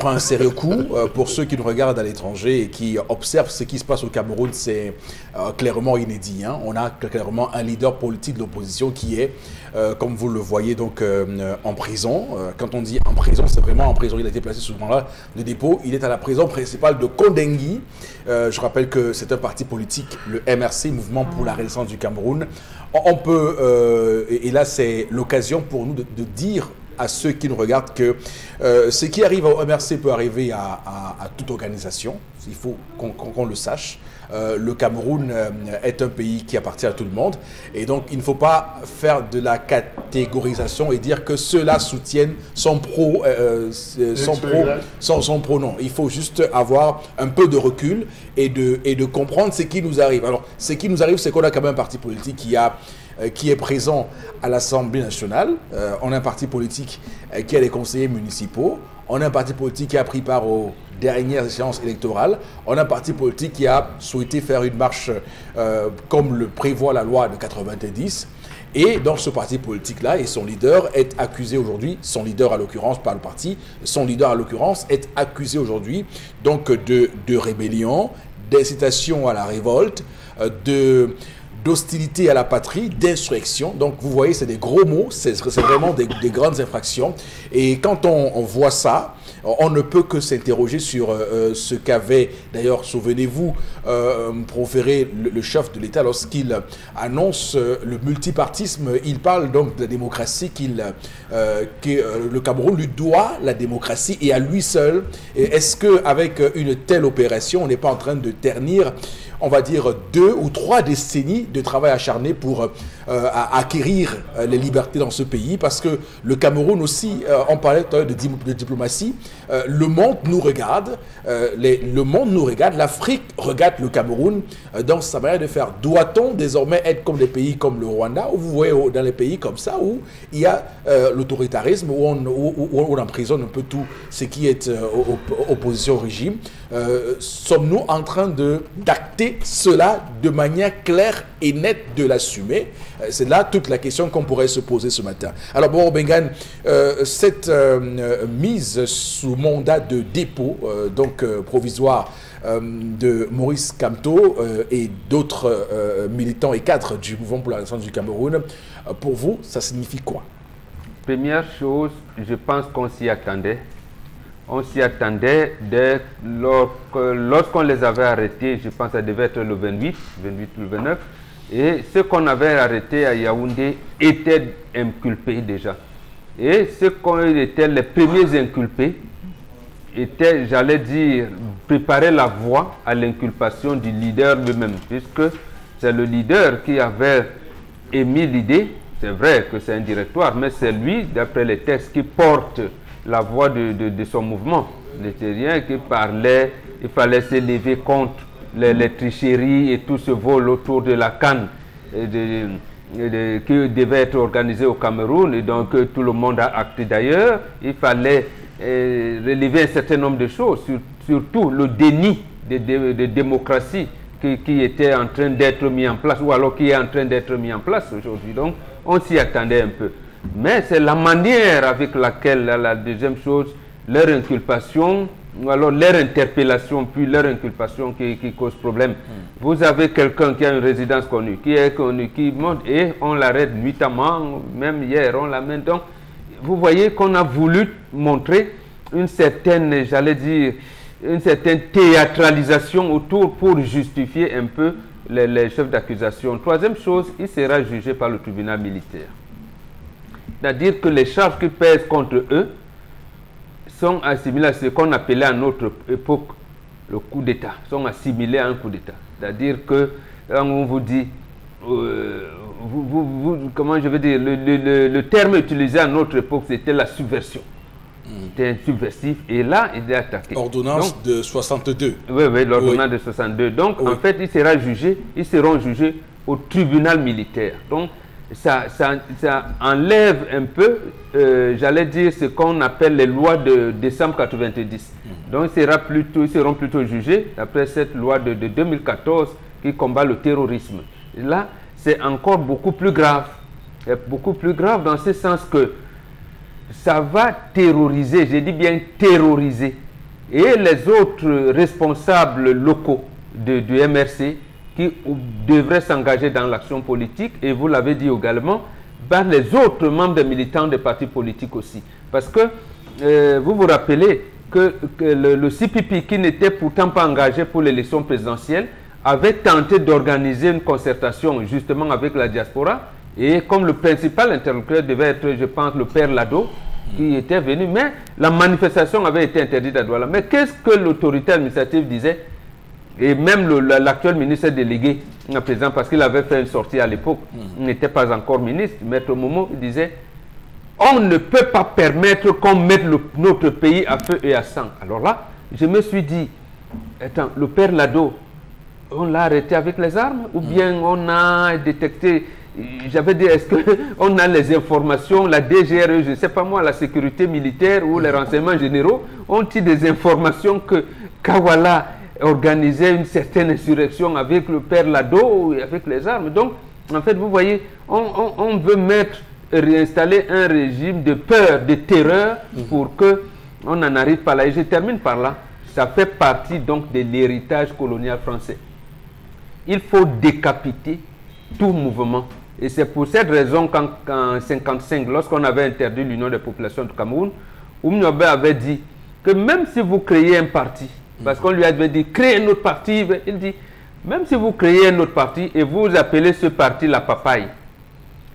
un sérieux coup. Pour ceux qui nous regardent à l'étranger et qui observent ce qui se passe au Cameroun, c'est clairement inédit. Hein. On a clairement un leader politique de l'opposition qui est, comme vous le voyez, donc en prison. Quand on dit en prison, c'est vraiment en prison. Il a été placé sous mandat de dépôt. Il est à la prison principale de Koudengi. Je rappelle que c'est un parti politique, le MRC, Mouvement pour la Renaissance du Cameroun. On peut, et là c'est l'occasion pour nous de dire à ceux qui nous regardent que ce qui arrive au MRC peut arriver à toute organisation. Il faut qu'on le sache. Le Cameroun est un pays qui appartient à tout le monde. Et donc, il ne faut pas faire de la catégorisation et dire que ceux-là soutiennent son pro, son pronom. Il faut juste avoir un peu de recul et de comprendre ce qui nous arrive. Alors, ce qui nous arrive, c'est qu'on a quand même un parti politique qui est présent à l'Assemblée nationale. On a un parti politique qui a des conseillers municipaux. On a un parti politique qui a pris part au dernières échéances électorales, on a un parti politique qui a souhaité faire une marche comme le prévoit la loi de 90. Et dans ce parti politique-là, et son leader est accusé aujourd'hui, son leader à l'occurrence, pas le parti, son leader à l'occurrence est accusé aujourd'hui donc de rébellion, d'incitation à la révolte, d'hostilité à la patrie, d'insurrection. Donc vous voyez, c'est des gros mots, c'est vraiment des grandes infractions. Et quand on voit ça, on ne peut que s'interroger sur ce qu'avait, d'ailleurs, souvenez-vous, proféré le chef de l'État lorsqu'il annonce le multipartisme. Il parle donc de la démocratie, que le Cameroun lui doit la démocratie et à lui seul. Est-ce qu'avec une telle opération, on n'est pas en train de ternir, on va dire, 2 ou 3 décennies de travail acharné pour acquérir les libertés dans ce pays? Parce que le Cameroun aussi, on parlait de diplomatie, le monde nous regarde, le monde nous regarde, l'Afrique regarde le Cameroun dans sa manière de faire. Doit-on désormais être comme des pays comme le Rwanda, où vous voyez dans les pays comme ça, où il y a l'autoritarisme, où on emprisonne un peu tout ce qui est opposition au régime? Sommes-nous en train d'acter cela de manière claire et nette, de l'assumer? C'est là toute la question qu'on pourrait se poser ce matin. Alors, bon, Bengan, cette mise sous mandat de dépôt, provisoire, de Maurice Kamto et d'autres militants et cadres du mouvement pour la Renaissance du Cameroun, pour vous, ça signifie quoi? Première chose, je pense qu'on s'y attendait. On s'y attendait lorsqu'on les avait arrêtés, je pense que ça devait être le 28 ou le 29, et ceux qu'on avait arrêtés à Yaoundé étaient inculpés déjà. Et ceux qui étaient les premiers inculpés étaient, j'allais dire, préparer la voie à l'inculpation du leader lui-même, puisque c'est le leader qui avait émis l'idée. C'est vrai que c'est un directoire, mais c'est lui, d'après les textes, qui porte la voix de son mouvement. Les terriens qui parlaient, il fallait s'élever contre les tricheries et tout ce vol autour de la canne qui devait être organisé au Cameroun, et donc tout le monde a acté d'ailleurs. Il fallait relever un certain nombre de choses, surtout le déni de démocratie qui était en train d'être mis en place, ou alors qui est en train d'être mis en place aujourd'hui. Donc on s'y attendait un peu. Mais c'est la manière avec laquelle, la deuxième chose, leur inculpation, ou alors leur interpellation, puis leur inculpation qui cause problème. Vous avez quelqu'un qui a une résidence connue, qui monte et on l'arrête nuitamment, même hier on l'amène. Donc, vous voyez qu'on a voulu montrer une certaine, j'allais dire, une certaine théâtralisation autour pour justifier un peu les chefs d'accusation. Troisième chose, il sera jugé par le tribunal militaire. C'est-à-dire que les charges qui pèsent contre eux sont assimilées à ce qu'on appelait à notre époque le coup d'État, sont assimilés à un coup d'État. C'est-à-dire que, on vous dit, comment je veux dire, le terme utilisé à notre époque, c'était la subversion. C'était un subversif, et là, il est attaqué. Ordonnance de 62. Oui, l'ordonnance de 62. Donc, en fait, ils seront jugés au tribunal militaire. Donc, ça enlève un peu, j'allais dire, ce qu'on appelle les lois de décembre 90. Donc, ils seront plutôt jugés d'après cette loi de 2014 qui combat le terrorisme. Et là, c'est encore beaucoup plus grave. Beaucoup plus grave dans ce sens que ça va terroriser, je dis bien terroriser, et les autres responsables locaux du MRC qui devraient s'engager dans l'action politique, et vous l'avez dit également, par les autres membres des militants des partis politiques aussi. Parce que vous vous rappelez que le CPP, qui n'était pourtant pas engagé pour l'élection présidentielle, avait tenté d'organiser une concertation justement avec la diaspora, et comme le principal interlocuteur devait être, je pense, le père Lado, qui était venu, mais la manifestation avait été interdite à Douala. Mais qu'est-ce que l'autorité administrative disait? Et même l'actuel ministre délégué, à présent, parce qu'il avait fait une sortie à l'époque, il n'était pas encore ministre, Maître Momo, il disait, on ne peut pas permettre qu'on mette notre pays à feu et à sang. Alors là, je me suis dit, attends, le père Lado, on l'a arrêté avec les armes, ou bien on a détecté j'avais dit, est-ce qu'on a les informations, la DGRE, je ne sais pas moi, la sécurité militaire ou les renseignements généraux, ont-ils des informations que Kawala organisait une certaine insurrection avec le père Lado et avec les armes? Donc, en fait, vous voyez, on veut réinstaller un régime de peur, de terreur, pour que on n'en arrive pas là. Et je termine par là. Ça fait partie donc de l'héritage colonial français. Il faut décapiter tout mouvement. Et c'est pour cette raison qu'en 1955, lorsqu'on avait interdit l'Union des populations du Cameroun, Oumniobe avait dit que même si vous créez un parti, parce qu'on lui avait dit, créez un autre parti, il dit, même si vous créez un autre parti et vous appelez ce parti la papaye,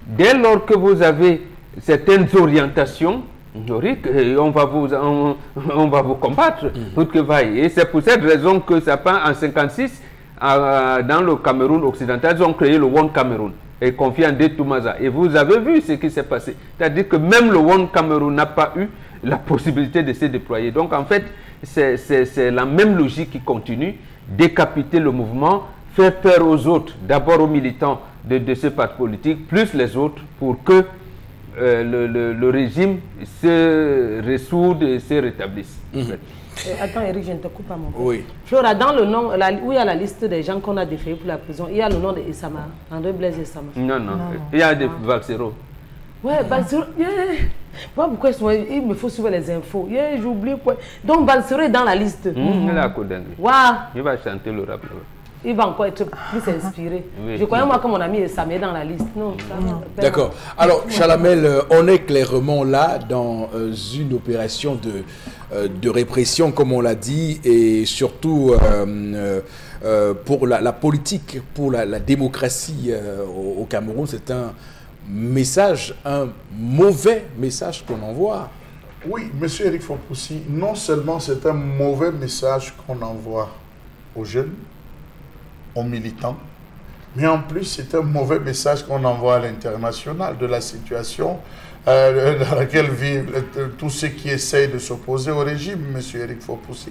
dès lors que vous avez certaines orientations, on va vous combattre, et c'est pour cette raison que ça part en 1956, dans le Cameroun occidental, ils ont créé le One Cameroun et confié en Ndé Toumaza. Et vous avez vu ce qui s'est passé. C'est-à-dire que même le One Cameroun n'a pas eu la possibilité de se déployer. Donc en fait, c'est la même logique qui continue, décapiter le mouvement, faire peur aux autres, d'abord aux militants de ce parti politique, plus les autres, pour que le régime se ressoude et se rétablisse. Attends Eric, je ne te coupe pas mon frère. Oui. Flora, dans le nom, où il y a la liste des gens qu'on a déférés pour la prison, il y a le nom de Essama, André Blaise Essama. Non, il y a des Valsero. Ouais, Valsero, moi pourquoi il me faut suivre les infos. J'oublie quoi. Donc Valsero est dans la liste. Il est à Kodengri. Il va chanter le rap. Il va encore être plus inspiré. Oui, je croyais moi que mon ami Essama est dans la liste. Non. D'accord. Alors, Chalamel, on est clairement là dans une opération de répression, comme on l'a dit, et surtout pour la politique, pour la démocratie au Cameroun. C'est un message, un mauvais message qu'on envoie. Oui, M. Eric Fopoussi, non seulement c'est un mauvais message qu'on envoie aux jeunes, aux militants, mais en plus c'est un mauvais message qu'on envoie à l'international de la situation dans laquelle vivent tous ceux qui essayent de s'opposer au régime, M. Eric Fopoussi.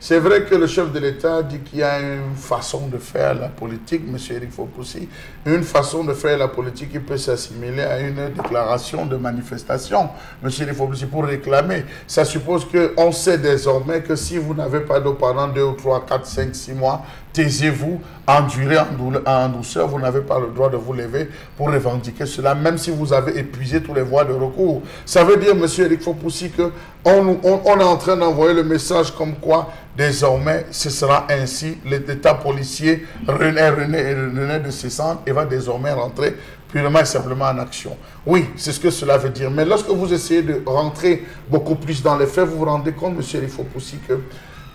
C'est vrai que le chef de l'État dit qu'il y a une façon de faire la politique, M. Eric Fopoussi, une façon de faire la politique qui peut s'assimiler à une déclaration de manifestation, M. Eric Fopoussi, pour réclamer. Ça suppose qu'on sait désormais que si vous n'avez pas d'eau pendant 2 ou 3, 4, 5, 6 mois, taisez-vous, endurez en douceur, vous n'avez pas le droit de vous lever pour revendiquer cela, même si vous avez épuisé toutes les voies de recours. Ça veut dire, M. Eric Fopoussi, qu'on est en train d'envoyer le message comme quoi, désormais, ce sera ainsi, l'État policier renaît de ses cendres et va désormais rentrer purement et simplement en action. Oui, c'est ce que cela veut dire. Mais lorsque vous essayez de rentrer beaucoup plus dans les faits, vous vous rendez compte, M. Eric Fopoussi, que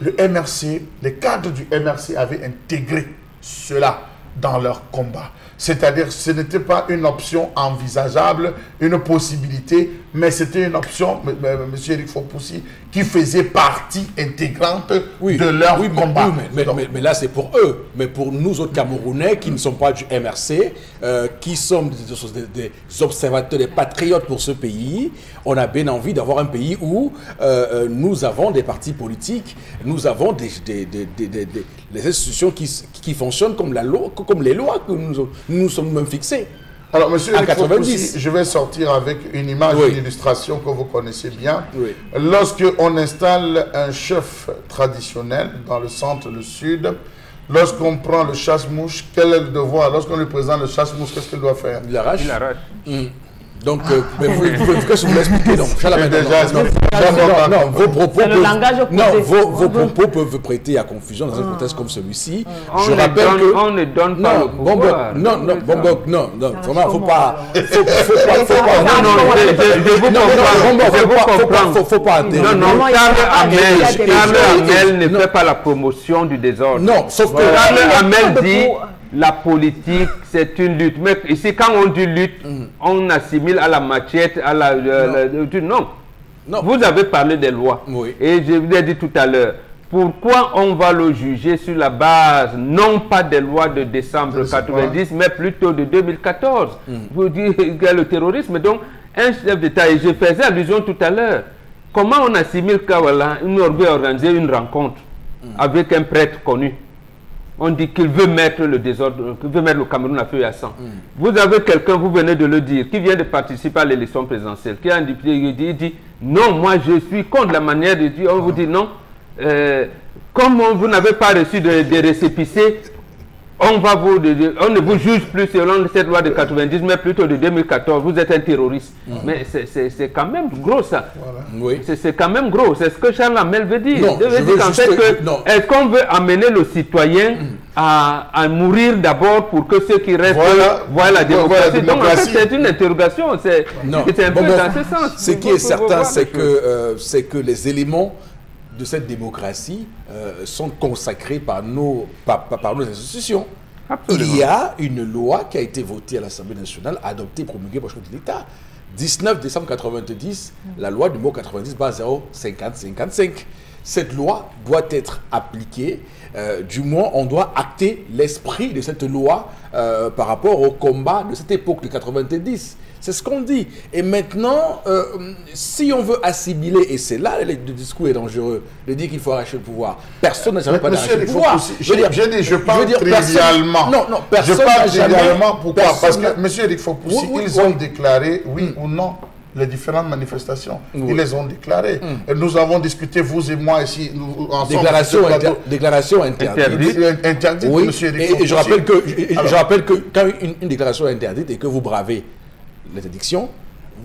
le MRC, les cadres du MRC avaient intégré cela dans leur combat. C'est-à-dire ce n'était pas une option envisageable, une possibilité, mais c'était une option, M. Eric Fopoussi, qui faisait partie intégrante de leur combat. Mais là, c'est pour eux. Mais pour nous autres Camerounais qui ne sont pas du MRC, qui sommes des observateurs, des patriotes pour ce pays, on a bien envie d'avoir un pays où nous avons des partis politiques, nous avons des institutions qui fonctionnent comme les lois que nous sommes même fixées. Alors, M. Eric Fopoussi, je vais sortir avec une image, une illustration que vous connaissez bien. Oui. Lorsqu'on installe un chef traditionnel dans le centre, le sud, lorsqu'on prend le chasse-mouche, quel est le devoir? Lorsqu'on lui présente le chasse-mouche, qu'est-ce qu'il doit faire? Il l'arrache. Donc, vous m'expliquer. Donc, non, vos propos peuvent prêter à confusion dans un contexte comme celui-ci. Je rappelle que on ne donne pas le pouvoir. Non, vraiment, faut pas. Faut pas. Non, Karl Hamel ne fait pas la promotion du désordre. Non, sauf que Karl Hamel dit. La politique, c'est une lutte. Mais ici, quand on dit lutte, on assimile à la machette, à la... non. Vous avez parlé des lois. Oui. Et je vous ai dit tout à l'heure, pourquoi on va le juger sur la base, non pas des lois de décembre 90, mais plutôt de 2014. Vous dites qu'il y a le terrorisme. Donc, un chef d'État, et je faisais allusion tout à l'heure, comment on assimile Kawala, une organisé une rencontre avec un prêtre connu? on dit qu'il veut mettre le désordre, qu'il veut mettre le Cameroun à feu et à sang. Vous avez quelqu'un, vous venez de le dire, qui vient de participer à l'élection présidentielle, qui a un député, il dit non, moi je suis contre la manière de dire, on vous dit non, comme vous n'avez pas reçu de récépissé, on ne vous juge plus selon cette loi de 90, mais plutôt de 2014. Vous êtes un terroriste. Mais c'est quand même gros, ça. Voilà. Oui. C'est quand même gros. C'est ce que Charles Hamel veut dire. Non, il veut dire qu'en fait, est-ce qu'on veut amener le citoyen à mourir d'abord pour que ceux qui restent voient la démocratie. Donc, en fait, c'est une interrogation. C'est un peu dans ce sens. Ce qui est certain, c'est que les éléments de cette démocratie sont consacrés par nos institutions. Absolument. Il y a une loi qui a été votée à l'Assemblée nationale, adoptée, promulguée par le chef de l'État. 19 décembre 90, la loi numéro 90/050-55. Cette loi doit être appliquée. Du moins, on doit acter l'esprit de cette loi par rapport au combat de cette époque de 90. C'est ce qu'on dit. Et maintenant, si on veut assimiler, et c'est là le discours est dangereux, de dire qu'il faut arracher le pouvoir. Personne n'a jamais pas d'arracher le pouvoir. Je parle trivialement. Non, personne je parle trivialement. Pourquoi? Parce que, M. Eric Fopoussi, ils ont déclaré, oui ou non, les différentes manifestations. Ils les ont déclarées. Et nous avons discuté, vous et moi, ici, ensemble. Déclaration interdite. Interdite, oui. M. Eric Fopoussi. Et je rappelle que quand une déclaration est interdite et que vous bravez l'interdiction,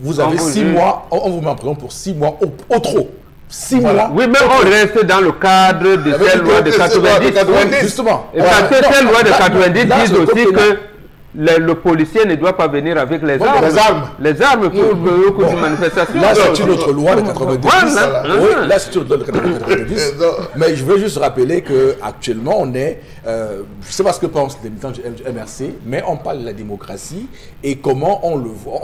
vous avez 6 mois, on vous met en prison pour 6 mois au trop. 6 mois. Oui, mais on reste dans le cadre de cette loi de 90. Justement. Et parce que cette loi de 90 dit aussi que le policier ne doit pas venir avec les armes. Les armes pour une manifestation. Là, c'est une autre loi de 90. Oui, là, c'est une autre loi de 90. Mais je veux juste rappeler qu'actuellement, on est... je ne sais pas ce que pensent les militants du MRC, mais on parle de la démocratie et comment on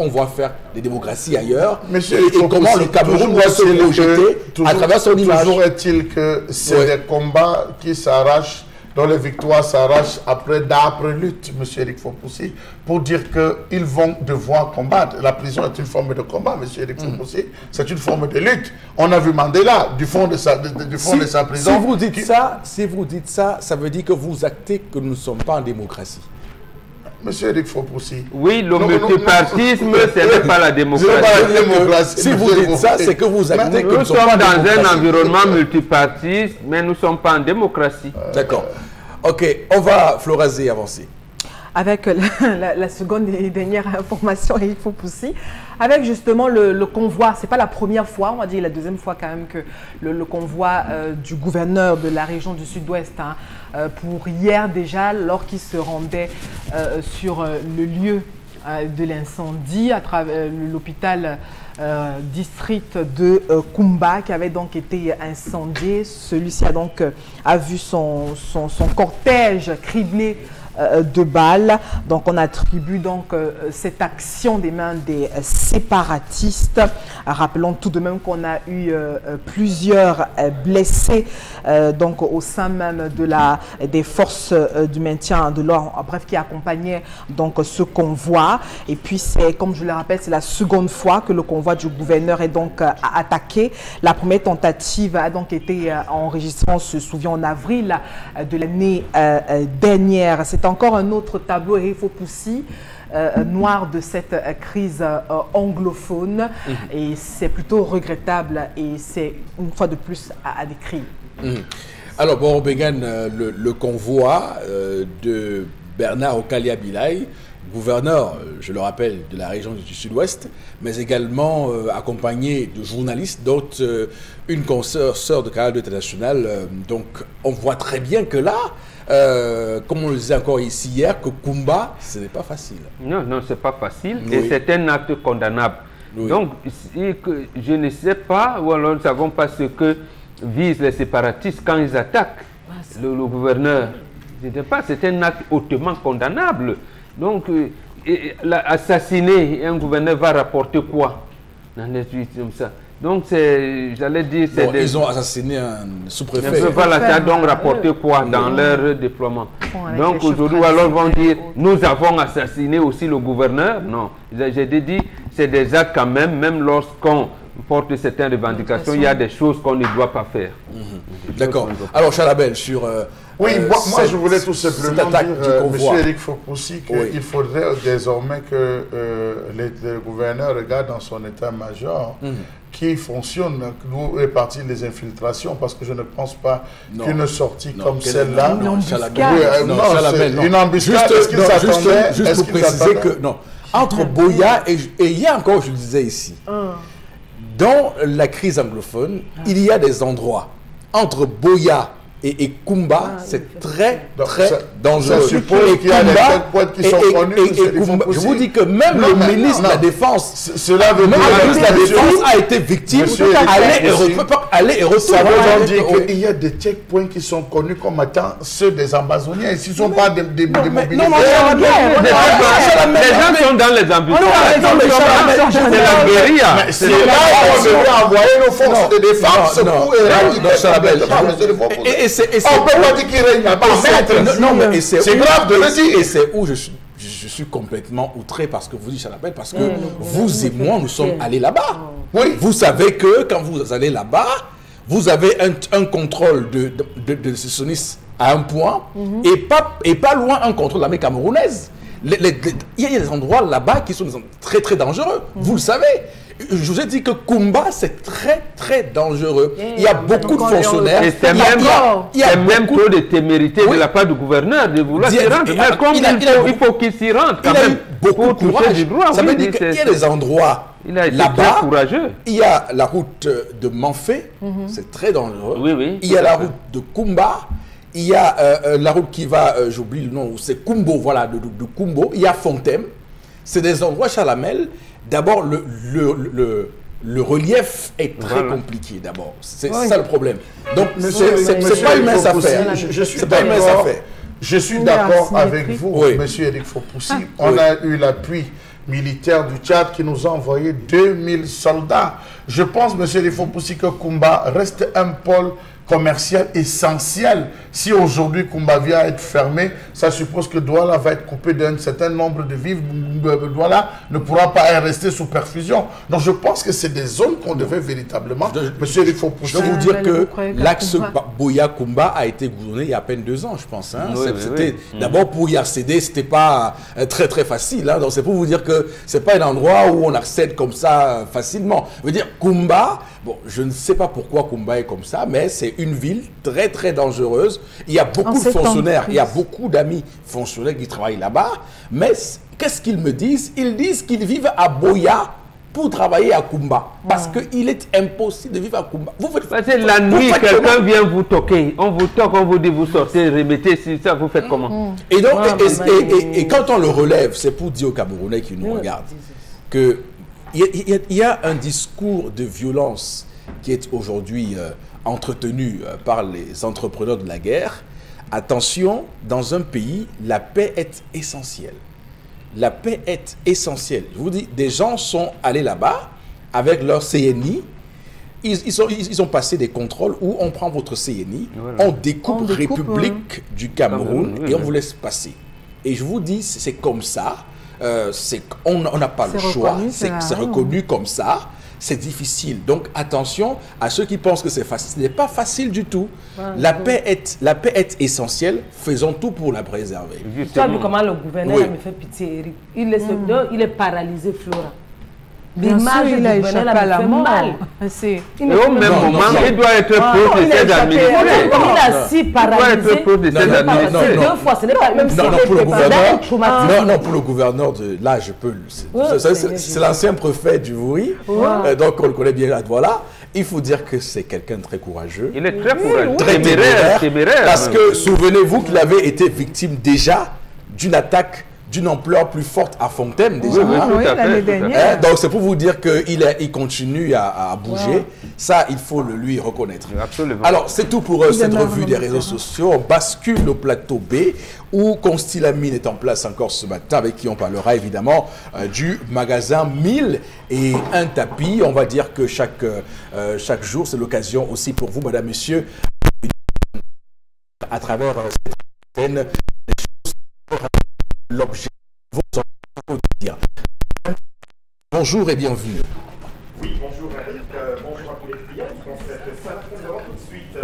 voit faire des démocraties ailleurs. Et comment le Cameroun doit se projeter à travers son image. Toujours est-il que c'est des combats qui s'arrachent, dont les victoires s'arrachent après d'âpres luttes, M. Eric Fopoussi, pour dire qu'ils vont devoir combattre. La prison est une forme de combat, M. Eric Fopoussi. C'est une forme de lutte. On a vu Mandela du fond de sa prison. Si vous dites ça, ça veut dire que vous actez que nous ne sommes pas en démocratie. Monsieur Eric Fopoussi. Oui, le multipartisme, ce n'est pas la démocratie. Si vous dites ça, c'est que vous actez que nous sommes dans un environnement multipartiste, mais nous ne sommes pas en démocratie. D'accord. Ok, on va, Florazé, avancer. Avec la seconde et dernière information, Eric Fopoussi, avec justement le convoi, c'est pas la première fois, on va dire la deuxième fois quand même que le convoi du gouverneur de la région du Sud-Ouest, pour hier déjà, lors qu'il se rendait sur le lieu de l'incendie à travers l'hôpital district de Kumba qui avait donc été incendié. Celui-ci a donc vu son cortège criblé de balles. Donc on attribue donc cette action des mains des séparatistes. Rappelons tout de même qu'on a eu plusieurs blessés donc au sein même des forces du maintien de l'ordre, bref, qui accompagnaient donc ce convoi. Et puis c'est, comme je le rappelle, c'est la seconde fois que le convoi du gouverneur est donc attaqué. La première tentative a donc été enregistrée, on se souvient, en avril de l'année dernière. C'est encore un autre tableau, Eric Fopoussi, noir de cette crise anglophone. Et c'est plutôt regrettable et c'est une fois de plus à décrire. Alors, bon, Bengan, le convoi de Bernard Okalia Bilay, gouverneur, je le rappelle, de la région du Sud-Ouest, mais également accompagné de journalistes, dont une consoeur, sœur de Canal international. Donc, on voit très bien que là, comme on le disait encore ici hier, que Kumba, ce n'est pas facile. Non, ce n'est pas facile et c'est un acte condamnable. Oui. Donc, je ne sais pas, ou alors nous ne savons pas ce que visent les séparatistes quand ils attaquent le gouverneur. Je ne sais pas, c'est un acte hautement condamnable. Donc, assassiner un gouverneur va rapporter quoi dans les suites comme ça? Donc, j'allais dire... Bon, ils ont assassiné un sous-préfet. Voilà, ça a donc rapporté quoi dans leur déploiement? Donc, aujourd'hui, alors, ils vont dire, nous avons assassiné aussi le gouverneur. Non, j'ai dit, c'est des actes quand même lorsqu'on porte certaines revendications, il y a des choses qu'on ne doit pas faire. D'accord. Alors, Chalabel, sur... oui, moi je voulais tout simplement dire, M. Éric Fopoussi, qu'il faudrait désormais que le gouverneur regarde dans son état-major qui fonctionne, d'où est partie les infiltrations, parce que je ne pense pas qu'une sortie comme celle-là... Une embuscade. Une embuscade, est-ce qu'ils s'attendaient? Juste pour préciser que... Non. Entre Boya et il y a encore, je le disais ici, dans la crise anglophone, il y a des endroits entre Boya et Kumba, c'est très dangereux. Ça suppose qu'il y a des points qui sont connus. Je vous dis que même le ministre de la Défense, cela veut dire le ministre de la Défense a été victime aller et retour. Ça veut dire qu'il y a des checkpoints qui sont connus comme étant ceux des Amazoniens. Ils ne sont pas des mobilisés. Non, les gens sont dans les embouteillages. C'est la guérilla. C'est là où on devrait envoyer nos forces de défense pour éradiquer. On peut pas dire qu'il règne là-bas. C'est grave de le dire. Et c'est où je suis complètement outré parce que vous dites Chalabel, parce que vous et moi, nous sommes allés là-bas. Oui. Vous savez que quand vous allez là-bas, vous avez un contrôle de sécessionnistes à un point et pas loin un contrôle de l'armée camerounaise. Il y a des endroits là-bas qui sont très très dangereux. Vous le savez. Je vous ai dit que Kumba, c'est très très dangereux. Il y a beaucoup de fonctionnaires. C'est même trop de témérité de la part du gouverneur de vouloir s'y rendre. Mais comme il faut qu'il s'y rende quand même. Beaucoup de courage. Ça veut dire qu'il y a des endroits là-bas. Il y a la route de Manfé, c'est très dangereux. Il y a la route de Kumba. Il y a la route qui va, j'oublie le nom, c'est Kumbo, voilà, de Kumbo. Il y a Fontem. C'est des endroits, Chalamel. D'abord, le relief est très compliqué, d'abord. C'est ça le problème. Donc, c'est pas une mince affaire. Je suis d'accord avec vous, M. Éric Fopoussi. On a eu l'appui militaire du Tchad qui nous a envoyé 2000 soldats. Je pense, M. Éric Fopoussi, que Kumba reste un pôle commercial essentiel. Si aujourd'hui Kumba vient à être fermé, ça suppose que Douala va être coupé d'un certain nombre de vivres. Douala ne pourra pas rester sous perfusion. Donc je pense que c'est des zones qu'on devait véritablement... Monsieur, il faut pousser. Je dois vous dire que l'axe Boya-Kumba a été gouverné il y a à peine 2 ans, je pense. Hein. D'abord, pour y accéder, ce n'était pas très très facile. Hein. Donc c'est pour vous dire que ce n'est pas un endroit où on accède comme ça facilement. Je veux dire, Kumba, bon, je ne sais pas pourquoi Kumba est comme ça, mais c'est une ville très très dangereuse. Il y a beaucoup de fonctionnaires, il y a beaucoup d'amis fonctionnaires qui travaillent là-bas. Mais qu'est-ce qu'ils me disent? Ils disent qu'ils vivent à Boya pour travailler à Kumba. Parce qu'il est impossible de vivre à Kumba. La nuit, quelqu'un vient vous toquer. On vous toque, on vous dit vous sortez, remettez, si ça, vous faites comment? Et donc, et quand on le relève, c'est pour dire aux Camerounais qui nous regardent qu'il y a un discours de violence qui est aujourd'hui entretenu par les entrepreneurs de la guerre. Attention, dans un pays, la paix est essentielle. La paix est essentielle. Je vous dis, des gens sont allés là-bas avec leur CNI. Ils ont passé des contrôles où on prend votre CNI, on découpe République du Cameroun et on vous laisse passer. Et je vous dis, c'est comme ça. On n'a pas le choix. C'est reconnu comme ça. C'est difficile. Donc attention à ceux qui pensent que c'est facile. Ce n'est pas facile du tout. La paix est essentielle. Faisons tout pour la préserver. Tu as vu comment le gouverneur me fait pitié, Eric. Il est paralysé, Flora. L'image du gouverneur a fait mal. Et au même moment, il doit être protégé d'administrer. Il a si paralysé. Il doit être protégé d'administrer. 2 fois, ce n'est pas même si non, pour le gouverneur de là, je peux. C'est l'ancien préfet du Vouri, donc on le connaît bien. Voilà, il faut dire que c'est quelqu'un de très courageux. Il est très courageux, très téméraire. Parce que souvenez-vous qu'il avait été victime déjà d'une attaque d'une ampleur plus forte à Fontaine déjà. L'année dernière. Donc c'est pour vous dire qu'il continue à bouger. Ça, il faut le lui reconnaître. Absolument. Alors, c'est tout pour cette revue des réseaux sociaux. On bascule au plateau B où Constilamine est en place encore ce matin, avec qui on parlera évidemment du magasin 1001 tapis. On va dire que chaque jour, c'est l'occasion aussi pour vous, madame, monsieur, à travers cette antenne, l'objet de vos quotidiens. Bonjour et bienvenue. Oui, bonjour. bonjour Eric, bonjour à tous les clients. Dans cette salle, nous allons tout de suite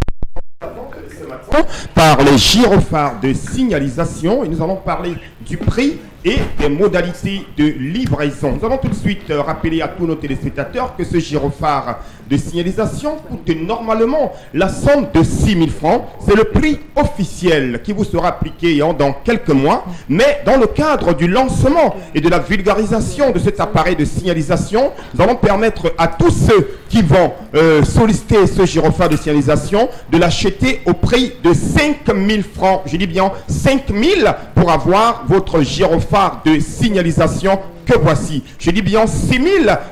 ce matin par les gyrophares de signalisation et nous allons parler du prix et des modalités de livraison. Nous allons tout de suite rappeler à tous nos téléspectateurs que ce gyrophare de signalisation coûte normalement la somme de 6 000 francs. C'est le prix officiel qui vous sera appliqué dans quelques mois. Mais dans le cadre du lancement et de la vulgarisation de cet appareil de signalisation, nous allons permettre à tous ceux qui vont solliciter ce gyrophare de signalisation de l'acheter au prix de 5 000 francs. Je dis bien 5 000 pour avoir votre gyrophare de signalisation que voici. Je dis bien 6 000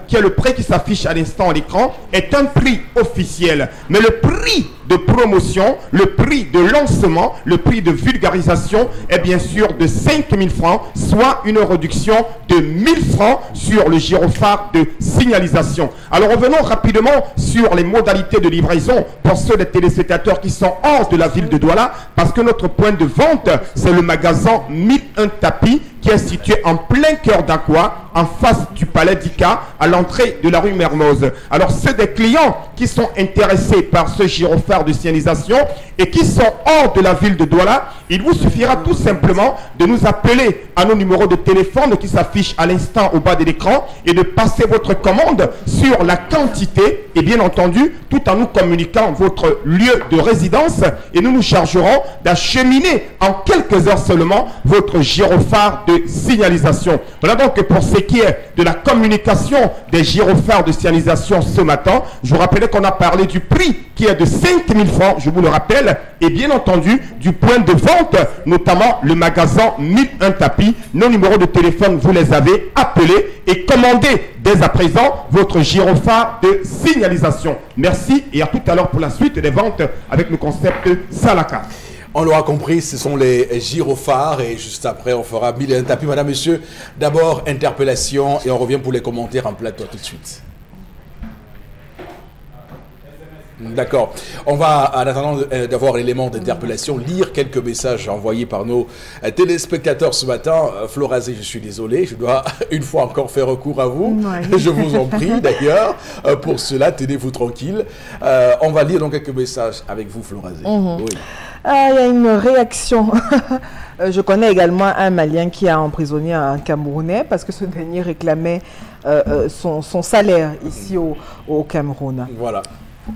qui est le prix qui s'affiche à l'instant à l'écran est un prix officiel. Mais le prix de promotion, le prix de lancement, le prix de vulgarisation est bien sûr de 5 000 francs, soit une réduction de 1 000 francs sur le gyrophare de signalisation. Alors revenons rapidement sur les modalités de livraison pour ceux des téléspectateurs qui sont hors de la ville de Douala, parce que notre point de vente, c'est le magasin 1001 Tapis qui est situé en plein cœur d'Aqua, en face du palais d'Ika, à l'entrée de la rue Mermoz. Alors, ceux des clients qui sont intéressés par ce gyrophare de signalisation et qui sont hors de la ville de Douala, il vous suffira tout simplement de nous appeler à nos numéros de téléphone qui s'affichent à l'instant au bas de l'écran et de passer votre commande sur la quantité et bien entendu, tout en nous communiquant votre lieu de résidence et nous nous chargerons d'acheminer en quelques heures seulement votre gyrophare de signalisation. Voilà donc pour ce qui est de la communication des gyrophares de signalisation ce matin. Je vous rappelais qu'on a parlé du prix qui est de 5 000 francs, je vous le rappelle, et bien entendu du point de vente, notamment le magasin 1001 Tapis. Nos numéros de téléphone, vous les avez appelés et commandez dès à présent votre gyrophare de signalisation. Merci et à tout à l'heure pour la suite des ventes avec le concept Salaka. On l'aura compris, ce sont les gyrophares et juste après on fera 1001 Tapis. Madame, monsieur, d'abord interpellation et on revient pour les commentaires en plateau tout de suite. D'accord. On va, en attendant d'avoir l'élément d'interpellation, lire quelques messages envoyés par nos téléspectateurs ce matin. Florazé, je suis désolé, je dois une fois encore faire recours à vous. Ouais. Je vous en prie d'ailleurs. Pour cela, tenez-vous tranquille. On va lire donc quelques messages avec vous, Florazé. Oui. Il y a une réaction. Je connais également un Malien qui a emprisonné un Camerounais parce que ce dernier réclamait son salaire ici au Cameroun. Voilà.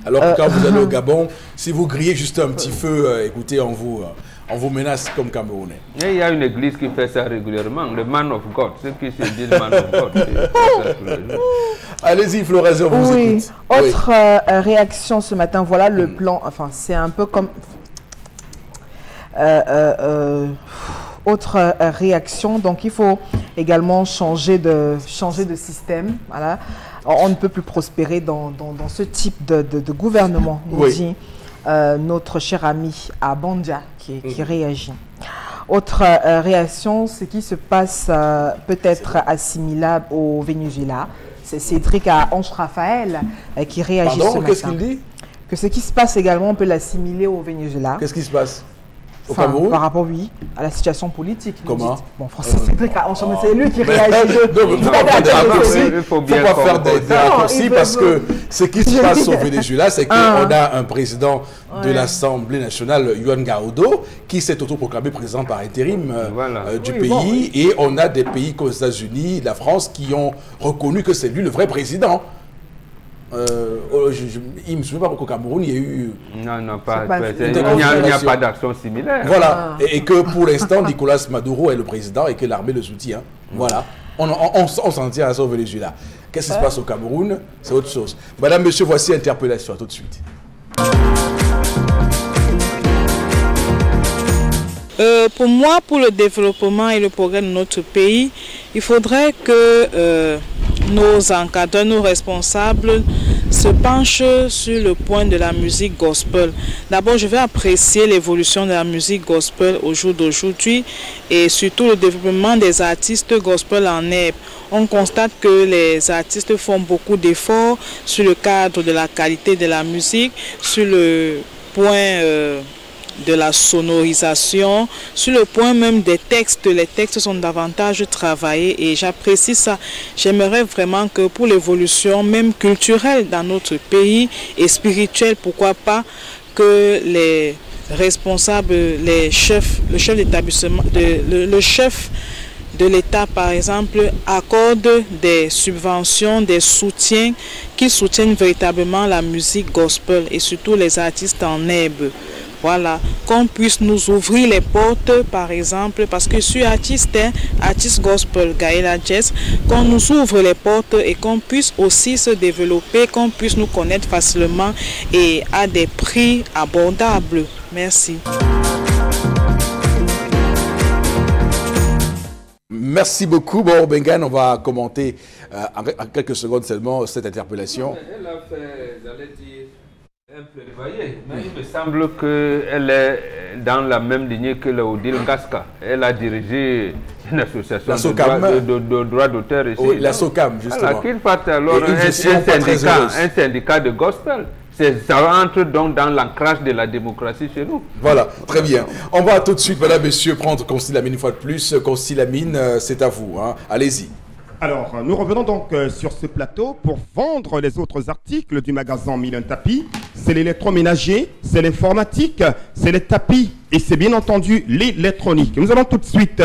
Alors que quand vous allez au Gabon, si vous grillez juste un petit feu, écoutez, on vous menace comme Camerounais. Et il y a une église qui fait ça régulièrement, le Man of God, ceux qui se disent Man of God. Allez-y, Florazé, on vous écoute. Autre réaction ce matin, voilà le plan, enfin c'est un peu comme... autre réaction, donc il faut également changer de système, voilà. On ne peut plus prospérer dans ce type de gouvernement, nous dit notre cher ami Abandia qui réagit. Autre réaction, ce qui se passe peut être assimilable au Venezuela. C'est Cédric à Ange Raphaël qui réagit ce matin. Qu'est-ce qu'il dit? Que ce qui se passe également, on peut l'assimiler au Venezuela. Qu'est-ce qui se passe? Au Cameroun? Par rapport, oui, à la situation politique. Comment? Bon, François Cédric, c'est lui qui réagit. Il ne faut pas faire des raccourcis parce que ce qui se passe au Venezuela, c'est qu'on a un président de l'Assemblée nationale, Juan Guaido, qui s'est autoproclamé président par intérim du pays. Et on a des pays comme les États-Unis, la France, qui ont reconnu que c'est lui le vrai président. Il me souvient pas qu'au Cameroun, il y a eu... Non, il n'y a pas d'action similaire. Voilà, et que pour l'instant, Nicolas Maduro est le président et que l'armée le soutient. Voilà, on s'en tient à ça au Venezuela. Qu'est-ce qui se passe au Cameroun? C'est autre chose. Madame, monsieur, voici interpellation, tout de suite. Pour moi, pour le développement et le progrès de notre pays, il faudrait que nos encadreurs, nos responsables se penchent sur le point de la musique gospel. D'abord, je vais apprécier l'évolution de la musique gospel au jour d'aujourd'hui et surtout le développement des artistes gospel en herbe. On constate que les artistes font beaucoup d'efforts sur le cadre de la qualité de la musique, sur le point de la sonorisation, sur le point même des textes. Les textes sont davantage travaillés et j'apprécie ça. J'aimerais vraiment que pour l'évolution même culturelle dans notre pays et spirituelle, pourquoi pas, que les responsables, les chefs, le chef d'établissement, le chef de l'État par exemple, accorde des subventions, des soutiens qui soutiennent véritablement la musique gospel et surtout les artistes en herbe. Voilà, qu'on puisse nous ouvrir les portes, par exemple, parce que je suis artiste gospel, Gaëla Jazz, qu'on nous ouvre les portes et qu'on puisse aussi se développer, qu'on puisse nous connaître facilement et à des prix abordables. Merci. Merci beaucoup. Bon, Bengan, on va commenter en quelques secondes seulement cette interpellation. Elle a fait, j'allais dire, un plaidoyer, mais il me semble qu'elle est dans la même lignée que le Odile Ngaska. Elle a dirigé une association de droits d'auteur ici. Oui, la SOCAM, justement. Alors qu'il parte alors un syndicat de gospel. Ça entre donc dans l'ancrage de la démocratie chez nous. Voilà, très bien. On va tout de suite, madame, messieurs, prendre Consil Lamine une fois de plus. Consil Lamine, c'est à vous. Hein. Allez-y. Alors, nous revenons donc sur ce plateau pour vendre les autres articles du magasin Mille Tapis. C'est l'électroménager, c'est l'informatique, c'est les tapis et c'est bien entendu l'électronique. Nous allons tout de suite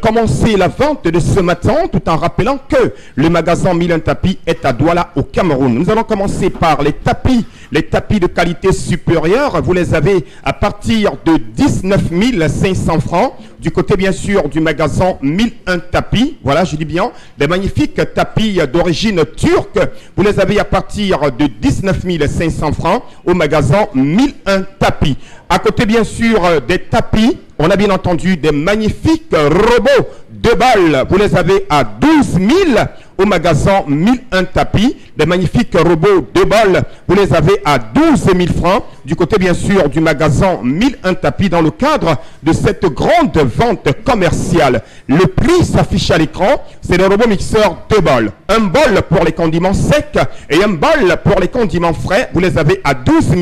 commencer la vente de ce matin tout en rappelant que le magasin Mille Tapis est à Douala au Cameroun. Nous allons commencer par les tapis de qualité supérieure. Vous les avez à partir de 19 500 francs. Du côté bien sûr du magasin 1001 tapis, voilà je dis bien, des magnifiques tapis d'origine turque, vous les avez à partir de 19 500 francs au magasin 1001 tapis. À côté bien sûr des tapis, on a bien entendu des magnifiques robots de balles, vous les avez à 12 000 au magasin 1001 tapis, des magnifiques robots de balles, vous les avez à 12 000 francs, du côté bien sûr du magasin 1001 tapis dans le cadre de cette grande vente commerciale. Le prix s'affiche à l'écran, c'est le robot mixeur de balles. Un bol pour les condiments secs et un bol pour les condiments frais, vous les avez à 12 000.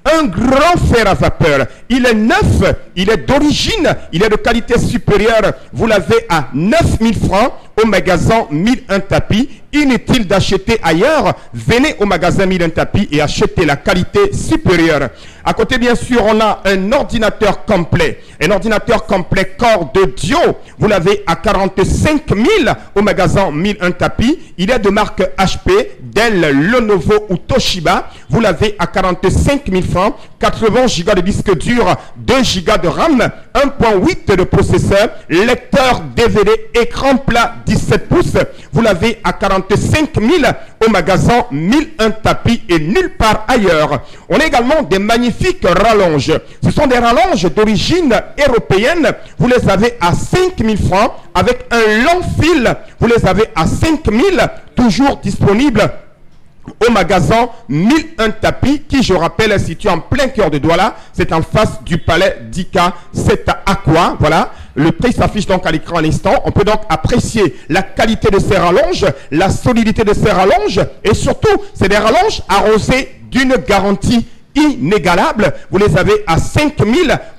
Un grand fer à vapeur, il est neuf, il est d'origine, il est de qualité supérieure, vous l'avez à 9 000 francs au magasin 1001 tapis. Inutile d'acheter ailleurs, venez au magasin 1001 tapis et achetez la qualité supérieure. À côté bien sûr on a un ordinateur complet Core de Dio, vous l'avez à 45 000 au magasin 1001 tapis. Il est de marque HP, Dell, Lenovo ou Toshiba, vous l'avez à 45 000 francs, 80 Go de disque dur, 2 Go de RAM, 1.8 de processeur, lecteur DVD, écran plat 17 pouces, vous l'avez à 45 000 au magasin 1001 tapis et nulle part ailleurs. On a également des magnifiques rallonges. Ce sont des rallonges d'origine européenne. Vous les avez à 5 000 francs avec un long fil. Vous les avez à 5 000, toujours disponibles au magasin 1001 tapis qui, je rappelle, est situé en plein cœur de Douala. C'est en face du palais d'Ika. C'est à Aqua. Voilà. Le prix s'affiche donc à l'écran à l'instant. On peut donc apprécier la qualité de ces rallonges, la solidité de ces rallonges et surtout, c'est des rallonges arrosées d'une garantie inégalable. Vous les avez à 5 000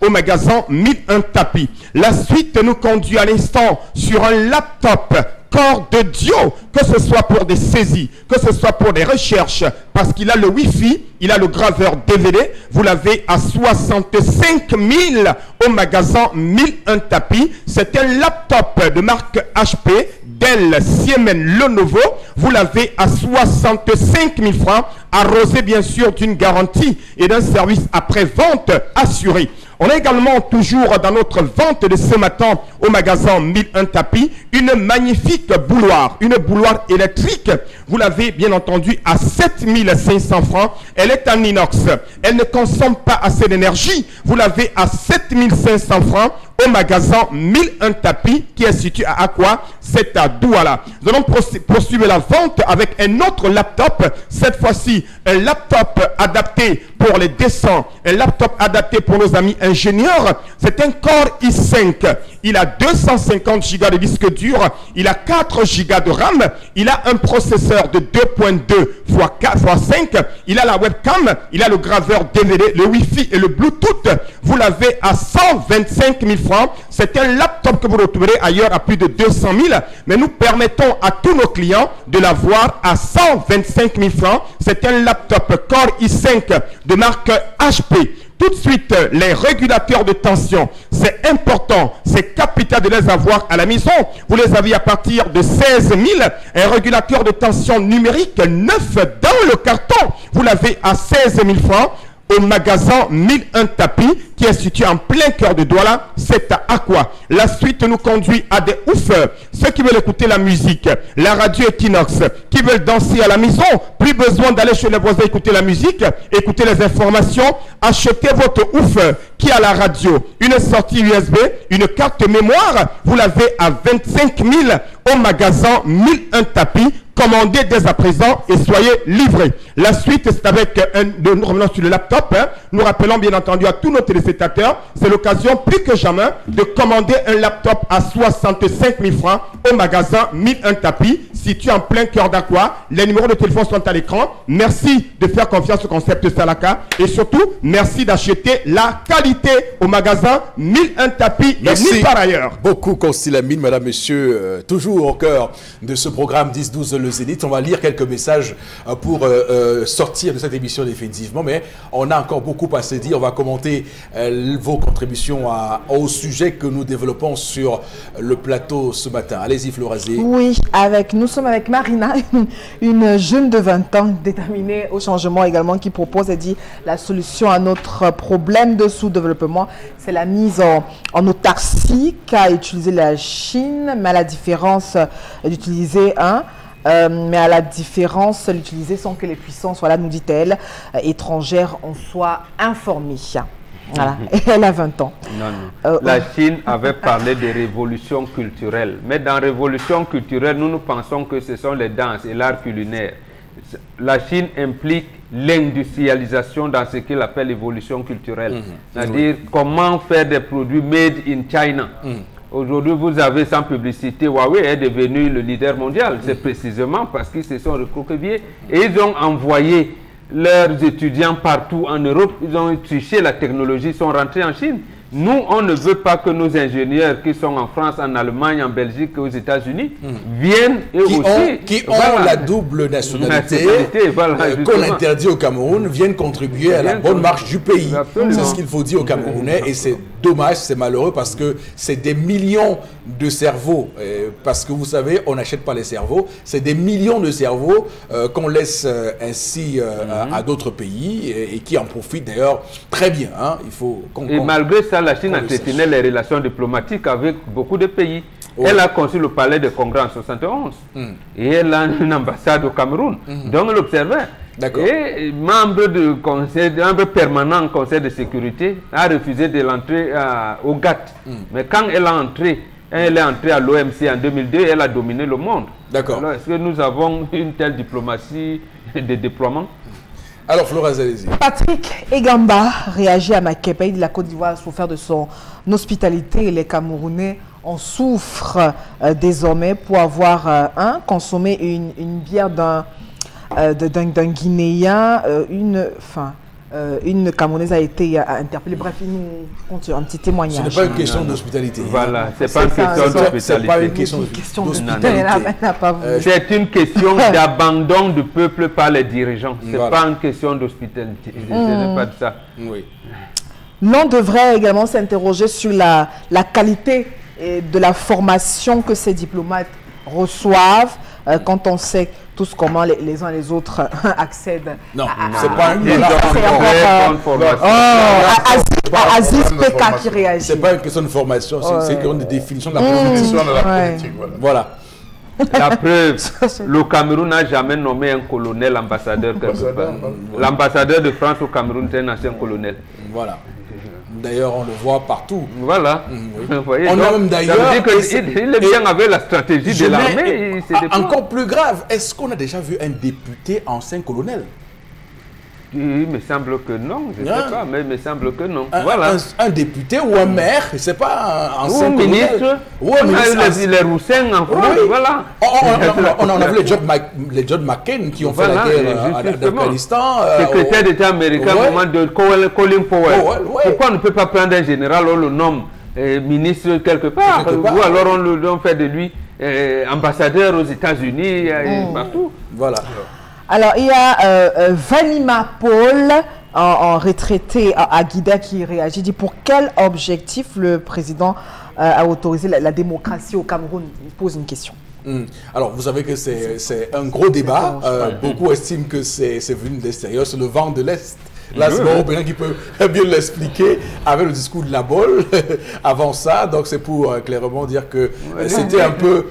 au magasin 1001 tapis. La suite nous conduit à l'instant sur un laptop Core de Dio, que ce soit pour des saisies, que ce soit pour des recherches, parce qu'il a le Wi-Fi, il a le graveur DVD, vous l'avez à 65 000 au magasin 1001 tapis. C'est un laptop de marque HP, Dell, Siemens, Lenovo, vous l'avez à 65 000 francs, arrosé bien sûr d'une garantie et d'un service après-vente assuré. On a également toujours dans notre vente de ce matin au magasin 1001 tapis une magnifique bouilloire, une bouilloire électrique. Vous l'avez bien entendu à 7 500 francs. Elle est en inox. Elle ne consomme pas assez d'énergie. Vous l'avez à 7 500 francs au magasin 1001 tapis qui est situé à Aqua, c'est à Douala. Nous allons poursuivre la vente avec un autre laptop. Cette fois-ci, un laptop adapté pour les dessins, un laptop adapté pour nos amis ingénieurs. C'est un Core i5. il a 250 gigas de disque dur, il a 4 gigas de RAM, il a un processeur de 2.2 x 5, il a la webcam, il a le graveur DVD, le Wi-Fi et le Bluetooth. Vous l'avez à 125 000 francs. C'est un laptop que vous retrouverez ailleurs à plus de 200 000, mais nous permettons à tous nos clients de l'avoir à 125 000 francs. C'est un laptop Core i5 de marque HP. Tout de suite, les régulateurs de tension, c'est important, c'est capital de les avoir à la maison. Vous les avez à partir de 16 000. Un régulateur de tension numérique neuf dans le carton, vous l'avez à 16 000 francs. Au magasin 1001 tapis qui est situé en plein cœur de Douala, c'est à Aqua. La suite nous conduit à des oufs. Ceux qui veulent écouter la musique, la radio Equinox, qui veulent danser à la maison, plus besoin d'aller chez les voisins écouter la musique, écouter les informations, achetez votre ouf qui a la radio, une sortie USB, une carte mémoire, vous l'avez à 25 000 au magasin 1001 tapis. Commandez dès à présent et soyez livrés. La suite, c'est avec nous revenons sur le laptop. Nous rappelons bien entendu à tous nos téléspectateurs, c'est l'occasion plus que jamais de commander un laptop à 65 000 francs au magasin 1001 tapis, situé en plein cœur d'Aqua. Les numéros de téléphone sont à l'écran. Merci de faire confiance au concept Salaka et surtout, merci d'acheter la qualité au magasin 1001 tapis et nulle part ailleurs. Beaucoup, Constille Lamine, madame, monsieur, toujours au cœur de ce programme 10-12 le Zénith. On va lire quelques messages pour sortir de cette émission définitivement, mais on a encore beaucoup à se dire. On va commenter vos contributions au sujet que nous développons sur le plateau ce matin. Allez-y, Florazé. Oui, nous sommes avec Marina, une jeune de 20 ans déterminée au changement également, qui propose et dit la solution à notre problème de sous-développement, c'est la mise en autarcie qu'a utilisé la Chine, mais à la différence d'utiliser mais à la différence, l'utiliser sans que les puissances, voilà, nous dit-elle, étrangères en soient informées. Voilà, elle a 20 ans. Non. La Chine avait parlé de révolution culturelle, mais dans révolution culturelle, nous pensons que ce sont les danses et l'art culinaire. La Chine implique l'industrialisation dans ce qu'il appelle l'évolution culturelle, c'est-à-dire comment faire des produits made in China. Aujourd'hui, vous avez sans publicité, Huawei est devenu le leader mondial. C'est précisément parce qu'ils se sont recroquevillés et ils ont envoyé leurs étudiants partout en Europe. Ils ont triché la technologie, ils sont rentrés en Chine. Nous, on ne veut pas que nos ingénieurs qui sont en France, en Allemagne, en Belgique et aux États-Unis viennent et qui ont la double nationalité, qu'on interdit au Cameroun, viennent contribuer à la bonne marche du pays. C'est ce qu'il faut dire aux Camerounais et c'est dommage, c'est malheureux parce que c'est des millions de cerveaux. Parce que vous savez, on n'achète pas les cerveaux, c'est des millions de cerveaux qu'on laisse ainsi à d'autres pays et qui en profitent d'ailleurs très bien. Il faut et malgré ça, la Chine entretenait les relations diplomatiques avec beaucoup de pays. Elle a conçu le palais de Congrès en 71 et elle a une ambassade au Cameroun. Donc l'observateur et membre permanent au Conseil de sécurité a refusé de l'entrer au GATT. Mais quand elle est entrée à l'OMC en 2002, elle a dominé le monde. D'accord. Est-ce que nous avons une telle diplomatie de déploiement? Alors, Flora Zalezi. Patrick Egamba réagit à Makepa. Il dit la Côte d'Ivoire a souffert de son hospitalité et les Camerounais en souffrent désormais pour avoir consommé une bière d'un Guinéen, une Camerounaise a été interpellée. Bref, il nous compte un petit témoignage. Ce n'est pas une question d'hospitalité. Voilà, c'est pas une question d'hospitalité. C'est pas une question d'hospitalité. C'est une question d'abandon du peuple par les dirigeants. C'est pas une question d'hospitalité. Ce n'est pas de ça. Oui. L'on devrait également s'interroger sur la qualité de la formation que ces diplomates reçoivent quand on sait tous comment les uns et les autres accèdent. Non, c'est pas une Aziz PK qui réagit. C'est pas une question de formation, c'est une question de définition de la politique. Voilà. La preuve, le Cameroun n'a jamais nommé un colonel ambassadeur quelque part. L'ambassadeur de France au Cameroun, c'est un ancien colonel. Voilà. D'ailleurs, on le voit partout. Voilà. Vous voyez, on a même d'ailleurs. Il est bien avec la stratégie de l'armée. Encore plus grave, est-ce qu'on a déjà vu un député ancien colonel? Il me semble que non, je ne sais pas, mais il me semble que non. Un député ou un maire, je ne sais pas, un ancien ministre, ou un ministre. Les Roussins en France, voilà. On a vu les John McCain qui ont fait la guerre en Afghanistan. Secrétaire d'État américain au moment de Colin Powell. Pourquoi on ne peut pas prendre un général, on le nomme ministre quelque part, ou alors on fait de lui ambassadeur aux États-Unis, partout. Voilà. Alors, il y a Vanima Paul, en retraité à Guida, qui réagit. Dit pour quel objectif le président a autorisé la démocratie au Cameroun? Il pose une question. Alors, vous savez que c'est un gros débat. Beaucoup estiment que c'est venu de l'extérieur, c'est le vent de l'Est. Là, c'est quelqu'un qui peut bien l'expliquer avec le discours de la bolle avant ça. Donc, c'est pour clairement dire que c'était un peu...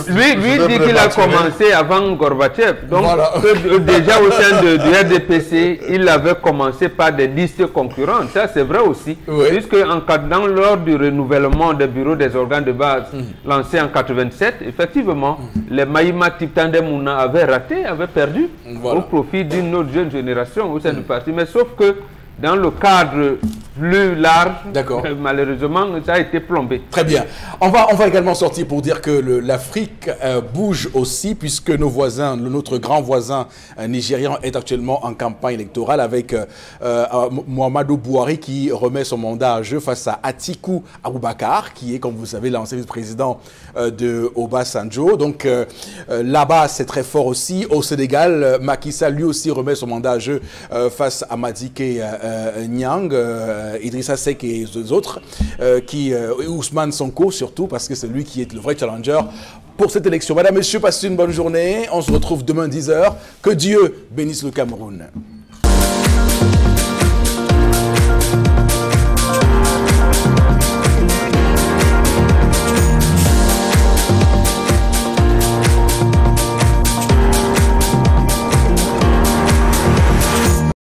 Lui dit qu'il a commencé avant Gorbatchev. Donc, déjà au sein du RDPC, il avait commencé par des listes concurrentes. Ça, c'est vrai aussi. Puisque lors du renouvellement des bureaux des organes de base lancé en 87, effectivement, les Maïma Tiptandem Mouna avaient raté, avaient perdu au profit d'une autre jeune génération au sein du parti. Mais sauf que dans le cadre plus large, malheureusement, ça a été plombé. Très bien. On va également sortir pour dire que l'Afrique bouge aussi, puisque nos voisins, notre grand voisin nigérian est actuellement en campagne électorale avec Muhammadu Buhari qui remet son mandat à jeu face à Atiku Abubakar, qui est, comme vous savez, l'ancien vice-président de Obasanjo. Donc là-bas, c'est très fort aussi. Au Sénégal, Macky Sall lui aussi remet son mandat à jeu face à Madické Niang, Idrissa Seck et les autres, Ousmane Sonko surtout, parce que c'est lui qui est le vrai challenger pour cette élection. Madame, Monsieur, passez une bonne journée. On se retrouve demain 10h. Que Dieu bénisse le Cameroun.